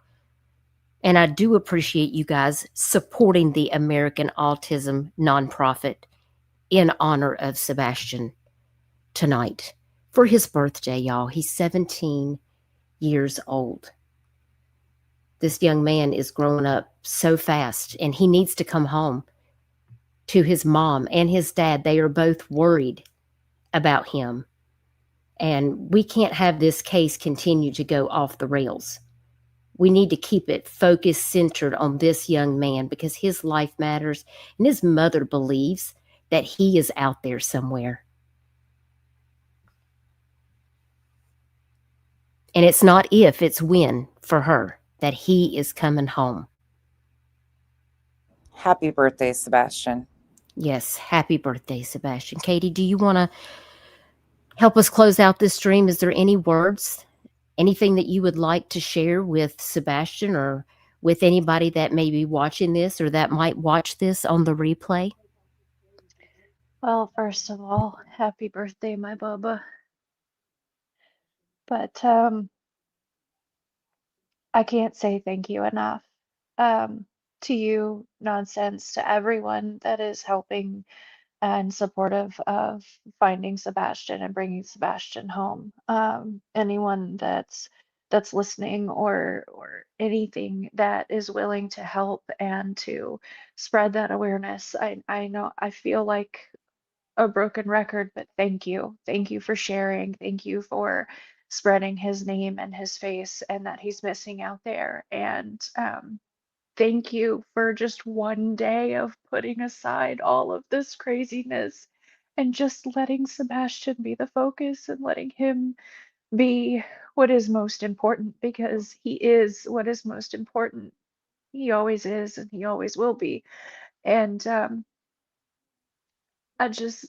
And I do appreciate you guys supporting the American Autism nonprofit in honor of Sebastian tonight for his birthday, y'all. He's 17 years old. This young man is growing up so fast, and he needs to come home to his mom and his dad. They are both worried about him. And we can't have this case continue to go off the rails. We need to keep it focused, centered on this young man, because his life matters, and his mother believes that he is out there somewhere. And it's not if, it's when for her that he is coming home. Happy birthday, Sebastian. Yes, happy birthday, Sebastian. Katie, do you want to help us close out this stream? Is there any words, anything that you would like to share with Sebastian or with anybody that may be watching this or that might watch this on the replay? Well, first of all, happy birthday, my Bubba. But I can't say thank you enough. To you, Nonsense, to everyone that is helping and supportive of finding Sebastian and bringing Sebastian home. Anyone that's listening or anything that is willing to help and to spread that awareness. I know I feel like a broken record, but thank you. Thank you for sharing. Thank you for spreading his name and his face and that he's missing out there. And thank you for just one day of putting aside all of this craziness and just letting Sebastian be the focus and letting him be what is most important, because he is what is most important. He always is and he always will be. And I just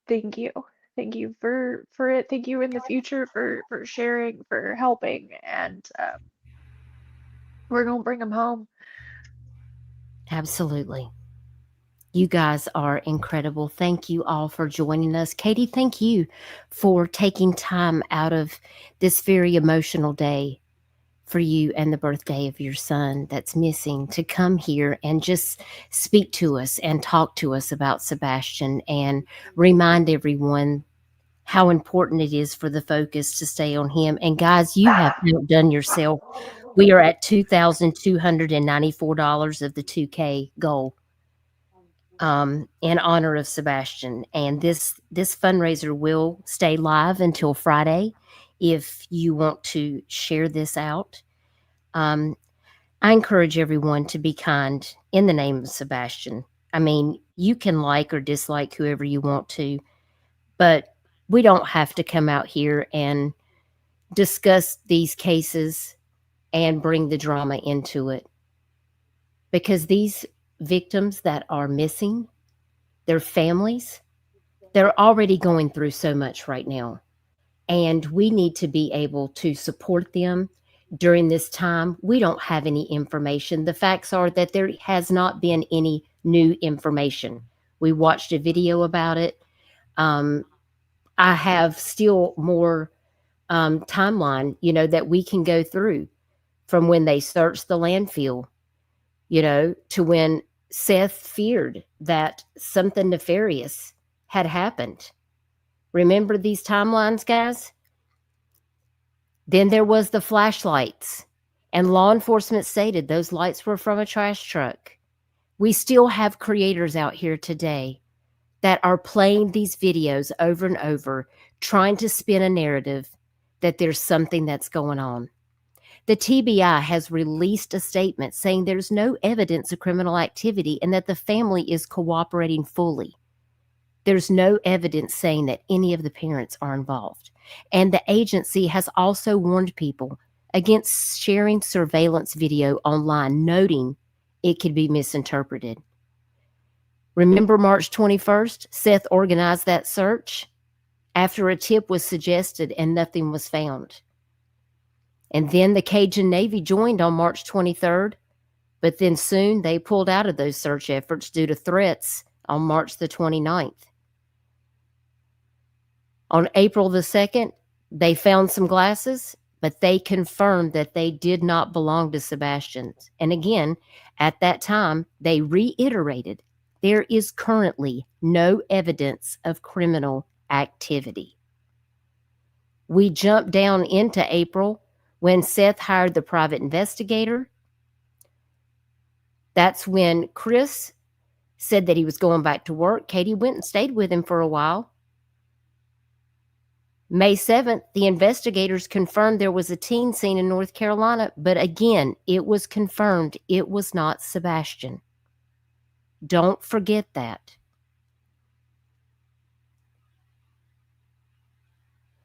thank you. Thank you for it. Thank you in the future for sharing, for helping, and we're gonna bring him home. Absolutely. You guys are incredible. Thank you all for joining us. Katie, thank you for taking time out of this very emotional day for you and the birthday of your son that's missing to come here and just speak to us and talk to us about Sebastian and remind everyone how important it is for the focus to stay on him. And guys, you have outdone yourself. We are at $2,294 of the 2K goal in honor of Sebastian. And this fundraiser will stay live until Friday if you want to share this out. I encourage everyone to be kind in the name of Sebastian. I mean, you can like or dislike whoever you want to, but we don't have to come out here and discuss these cases and bring the drama into it. Because these victims that are missing, their families, they're already going through so much right now. And we need to be able to support them during this time. We don't have any information. The facts are that there has not been any new information. We watched a video about it. I have still more timeline, that we can go through from when they searched the landfill, to when Seth feared that something nefarious had happened. Remember these timelines, guys? Then there was the flashlights, and law enforcement stated those lights were from a trash truck. We still have creators out here today that are playing these videos over and over, trying to spin a narrative that there's something that's going on. The TBI has released a statement saying there's no evidence of criminal activity and that the family is cooperating fully. There's no evidence saying that any of the parents are involved. And the agency has also warned people against sharing surveillance video online, noting it could be misinterpreted. Remember March 21st, Seth organized that search after a tip was suggested and nothing was found. And then the Cajun Navy joined on March 23rd, but then soon they pulled out of those search efforts due to threats on March the 29th. On April the 2nd, they found some glasses, but they confirmed that they did not belong to Sebastian's. And again, at that time, they reiterated there is currently no evidence of criminal activity. We jumped down into April when Seth hired the private investigator. That's when Chris said that he was going back to work. Katie went and stayed with him for a while. May 7th, the investigators confirmed there was a teen seen in North Carolina, but again, it was confirmed it was not Sebastian. Don't forget that.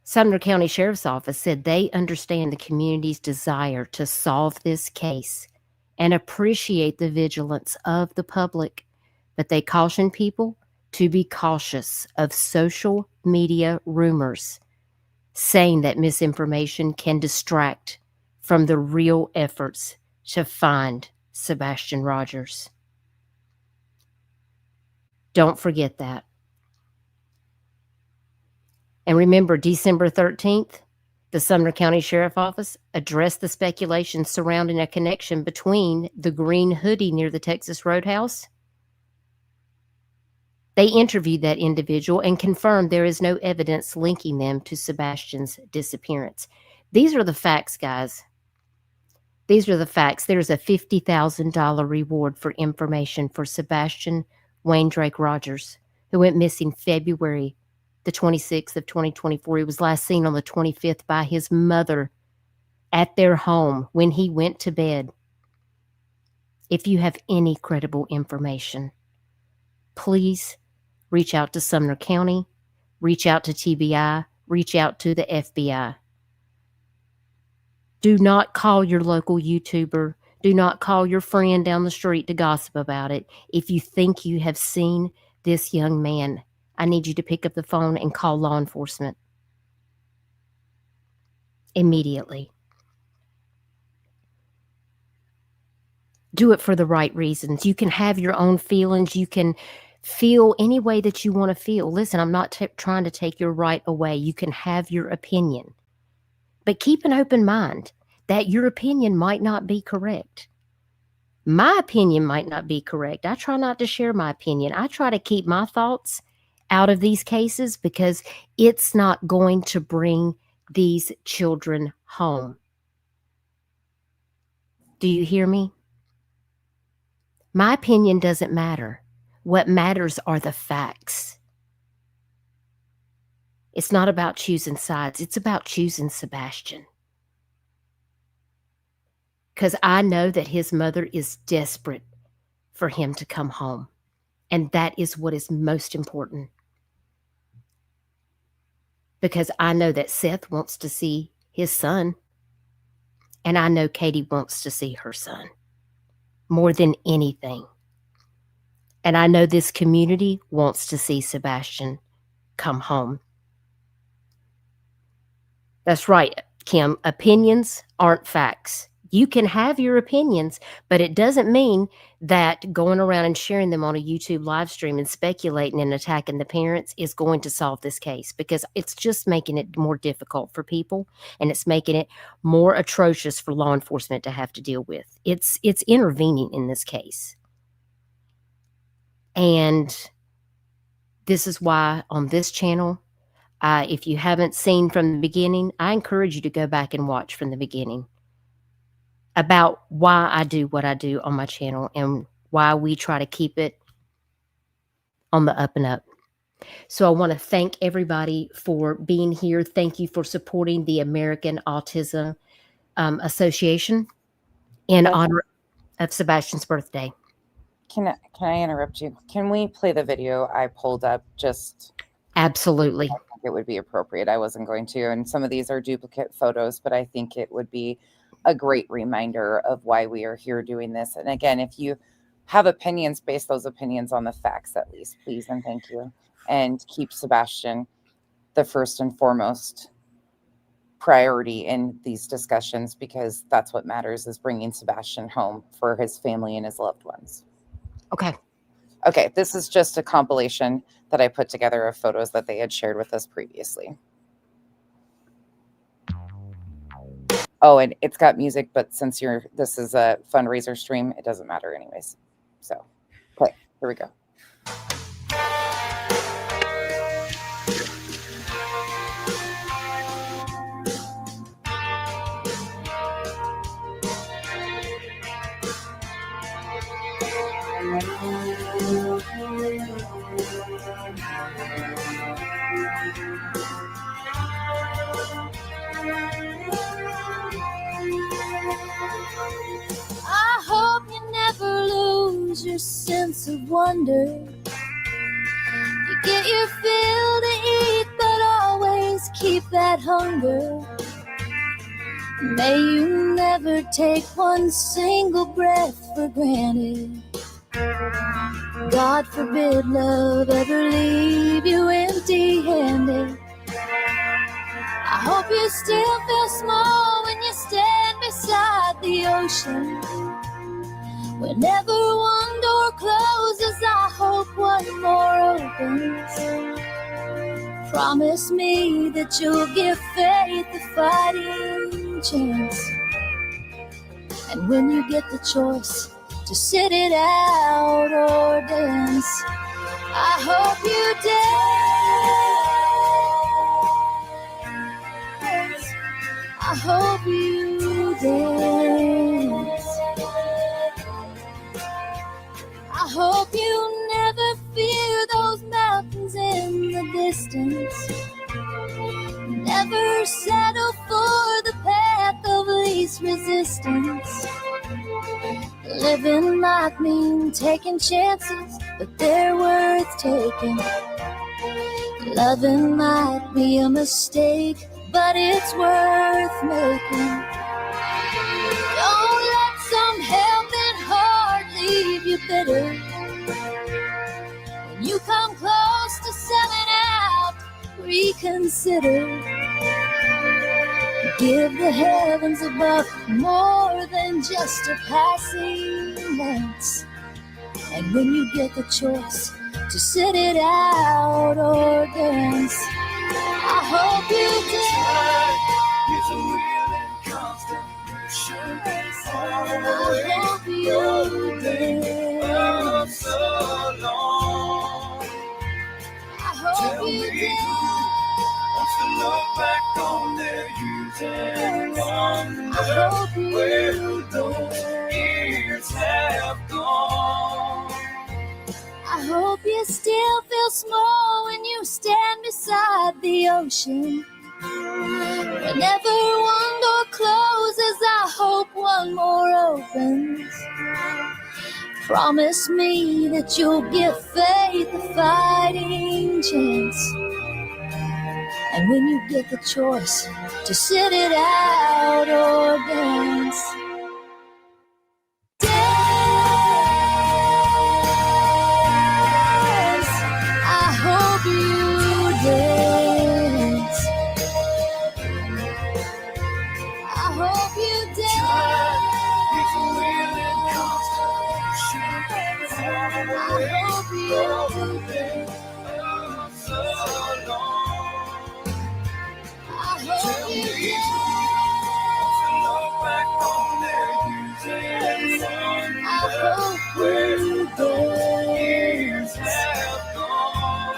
Sumner County Sheriff's Office said they understand the community's desire to solve this case and appreciate the vigilance of the public, but they caution people to be cautious of social media rumors, saying that misinformation can distract from the real efforts to find Sebastian Rogers. Don't forget that. And remember, December 13th, the Sumner County Sheriff's Office addressed the speculation surrounding a connection between the green hoodie near the Texas Roadhouse. They interviewed that individual and confirmed there is no evidence linking them to Sebastian's disappearance. These are the facts, guys. These are the facts. There's a $50,000 reward for information for Sebastian Wayne Drake Rogers, who went missing February the 26th of 2024. He was last seen on the 25th by his mother at their home when he went to bed. If you have any credible information, please reach out to Sumner County, reach out to TBI, reach out to the FBI. Do not call your local YouTuber. Do not call your friend down the street to gossip about it. If you think you have seen this young man, I need you to pick up the phone and call law enforcement immediately. Do it for the right reasons. You can have your own feelings. You can feel any way that you want to feel. Listen, I'm not trying to take your right away. You can have your opinion. But keep an open mind that your opinion might not be correct. My opinion might not be correct. I try not to share my opinion. I try to keep my thoughts out of these cases because it's not going to bring these children home. Do you hear me? My opinion doesn't matter. What matters are the facts. It's not about choosing sides. It's about choosing Sebastian. Because I know that his mother is desperate for him to come home. And that is what is most important. Because I know that Seth wants to see his son. And I know Katie wants to see her son more than anything. And I know this community wants to see Sebastian come home. That's right, Kim. Opinions aren't facts. You can have your opinions, but it doesn't mean that going around and sharing them on a YouTube live stream and speculating and attacking the parents is going to solve this case, because it's just making it more difficult for people, and it's making it more atrocious for law enforcement to have to deal with. It's intervening in this case. And this is why on this channel, if you haven't seen from the beginning, I encourage you to go back and watch from the beginning about why I do what I do on my channel and why we try to keep it on the up and up. So I want to thank everybody for being here. Thank you for supporting the American Autism Association in honor of Sebastian's birthday. Can I interrupt you? Can we play the video I pulled up? Just absolutely. I think it would be appropriate. I wasn't going to, and some of these are duplicate photos, but I think it would be a great reminder of why we are here doing this. And again, if you have opinions, base those opinions on the facts at least, please and thank you. And keep Sebastian the first and foremost priority in these discussions, because that's what matters, is bringing Sebastian home for his family and his loved ones. Okay, this is just a compilation that I put together of photos that they had shared with us previously. Oh, and it's got music, but since this is a fundraiser stream, it doesn't matter anyways. So, okay, here we go. I hope you never lose your sense of wonder. You get your fill to eat, but always keep keep that hunger. May you never take one single breath for granted. God forbid love ever leave you empty-handed. I hope you still feel small when you stand beside the ocean. Whenever one door closes, I hope one more opens. Promise me that you'll give faith a fighting chance. And when you get the choice to sit it out or dance, I hope you dance. I hope you dance. I hope you never fear those mountains in the distance. Never settle for the path of least resistance. Living might mean taking chances, but they're worth taking. Loving might be a mistake, but it's worth making. Don't let some helping heart leave you bitter. When you come close to selling out, reconsider. Give the heavens above more than just a passing glance. And when you get the choice to sit it out or dance, I hope you dance. I hope you dance. I hope you dance. Look back on their youth and wonder where those years have gone. I hope you still feel small when you stand beside the ocean. Whenever one door closes, I hope one more opens. Promise me that you'll give faith a fighting chance. And when you get the choice to sit it out or dance, dance. I hope you dance. I hope you dance. I hope you dance. I hope you look back on their youth and wonder where those years have gone.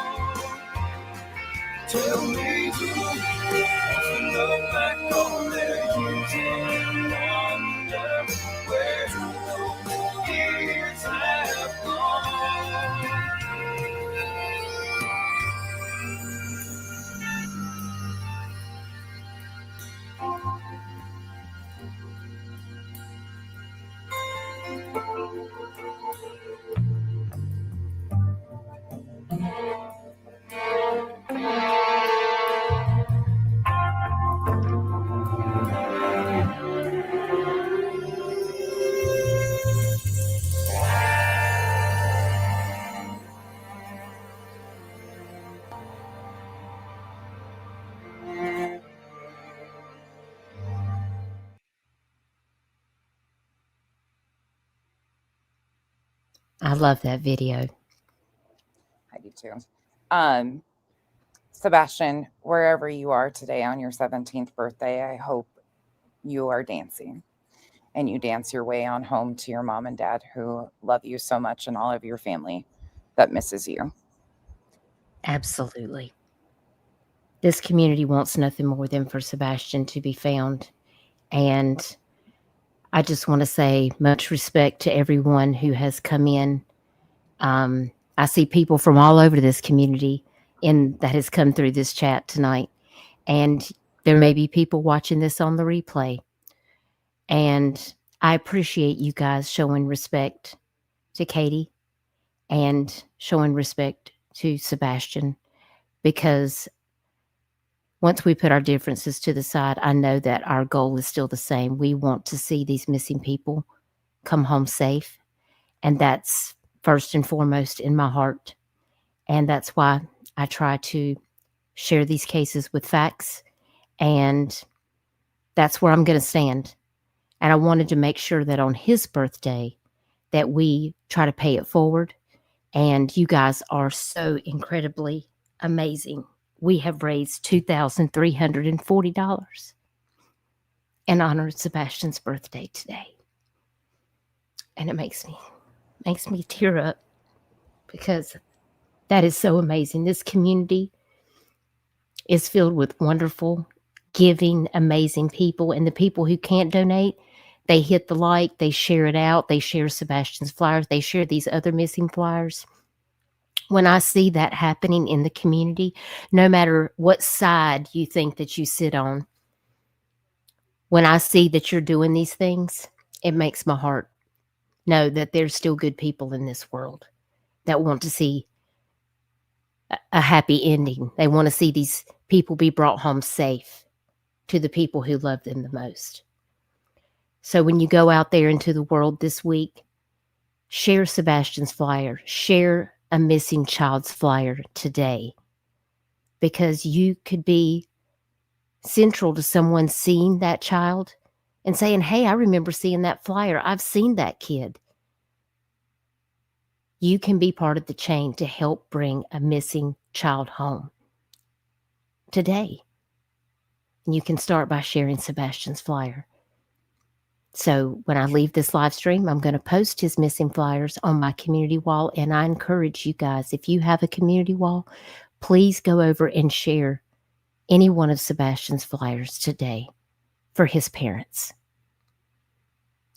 Tell me who look back on their youth and wonder where those years have gone. I love that video. I do too. Sebastian, wherever you are today on your 17th birthday, I hope you are dancing and you dance your way on home to your mom and dad who love you so much and all of your family that misses you. Absolutely. This community wants nothing more than for Sebastian to be found. And I just want to say much respect to everyone who has come in. I see people from all over this community that has come through this chat tonight. And there may be people watching this on the replay. And I appreciate you guys showing respect to Katie and showing respect to Sebastian, because once we put our differences to the side, I know that our goal is still the same. We want to see these missing people come home safe. And that's first and foremost in my heart. And that's why I try to share these cases with facts. And that's where I'm going to stand. And I wanted to make sure that on his birthday that we try to pay it forward. And you guys are so incredibly amazing. We have raised $2,340 in honor of Sebastian's birthday today. And it makes me tear up because that is so amazing. This community is filled with wonderful, giving, amazing people. And the people who can't donate, they hit the like, they share it out, they share Sebastian's flyers, they share these other missing flyers. When I see that happening in the community, no matter what side you think that you sit on, when I see that you're doing these things, it makes my heart know that there's still good people in this world that want to see a happy ending. They want to see these people be brought home safe to the people who love them the most. So when you go out there into the world this week, share Sebastian's flyer, share a missing child's flyer today, because you could be central to someone seeing that child and saying, hey, I remember seeing that flyer. I've seen that kid. You can be part of the chain to help bring a missing child home today. And you can start by sharing Sebastian's flyer. So when I leave this live stream, I'm going to post his missing flyers on my community wall. And I encourage you guys, if you have a community wall, please go over and share any one of Sebastian's flyers today for his parents.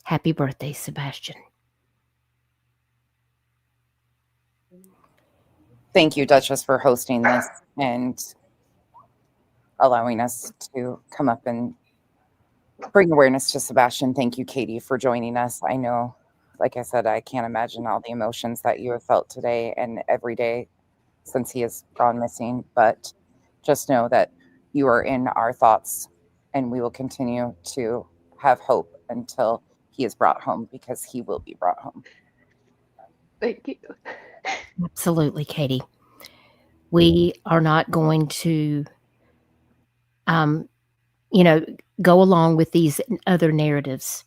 Happy birthday, Sebastian. Thank you, Duchess, for hosting this and allowing us to come up and bring awareness to Sebastian. Thank you, Katie, for joining us. I know, like I said, I can't imagine all the emotions that you have felt today and every day since he has gone missing, but just know that you are in our thoughts and we will continue to have hope until he is brought home, because he will be brought home. Thank you. Absolutely, Katie. We are not going to, go along with these other narratives.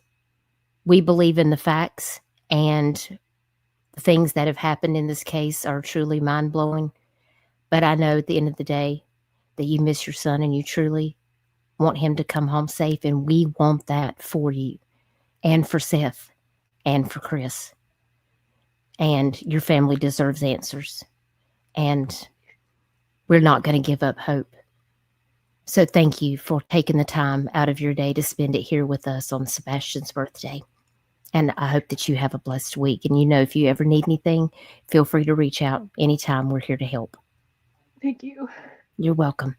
We believe in the facts, and the things that have happened in this case are truly mind-blowing. But I know at the end of the day that you miss your son and you truly want him to come home safe, and we want that for you and for Seth and for Chris. And your family deserves answers. And we're not going to give up hope. So thank you for taking the time out of your day to spend it here with us on Sebastian's birthday. And I hope that you have a blessed week. And if you ever need anything, feel free to reach out anytime. We're here to help. Thank you. You're welcome.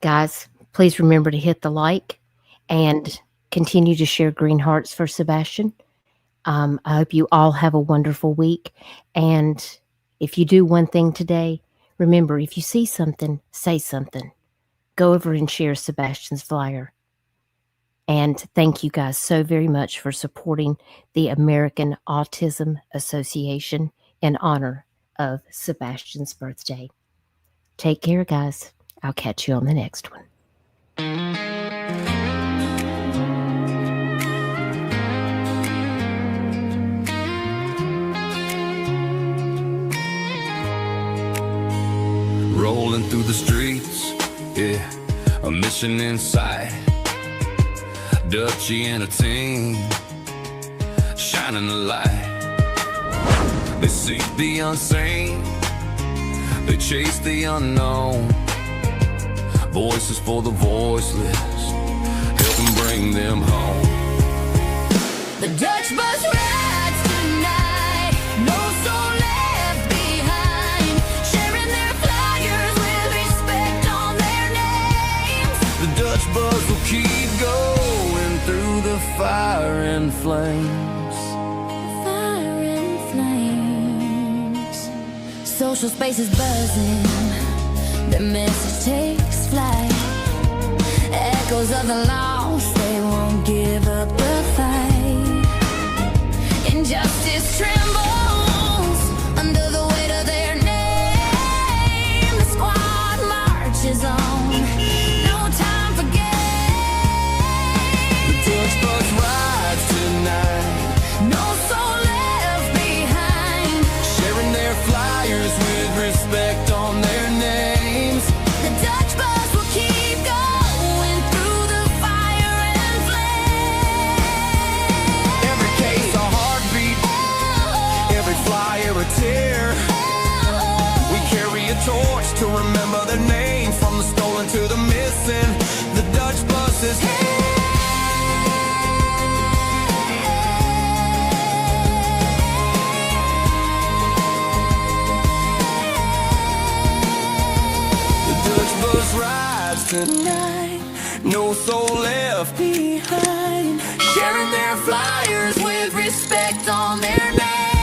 Guys, please remember to hit the like and continue to share green hearts for Sebastian. I hope you all have a wonderful week. And if you do one thing today, remember, if you see something, say something. Go over and share Sebastian's flyer. And thank you guys so very much for supporting the American Autism Association in honor of Sebastian's birthday. Take care, guys. I'll catch you on the next one. Rolling through the streets, yeah, a mission in sight. Dutchie and a team, shining the light. They seek the unseen, they chase the unknown. Voices for the voiceless, help them bring them home. The Dutch bus rides tonight, no soul left behind, sharing their flyers with respect on their names. The Dutch bus will keep going through the fire and flames. Fire and flames. Social spaces buzzing, The message takes flight. Echoes of the lost, they won't give up the fight. Injustice trembles under the weight of their name. The squad marches on, no time for game. The Dutch bus rides tonight. No soul left behind. Sharing their flyers with respect on their names. The Dutch bus will keep going through the fire and flame. Every case a heartbeat, every flyer a tear. We carry a torch to remember their name, from the stolen to the missing. The Dutch bus is here. The Dutch bus rides tonight, no soul left behind. Sharing their flyers with respect on their name.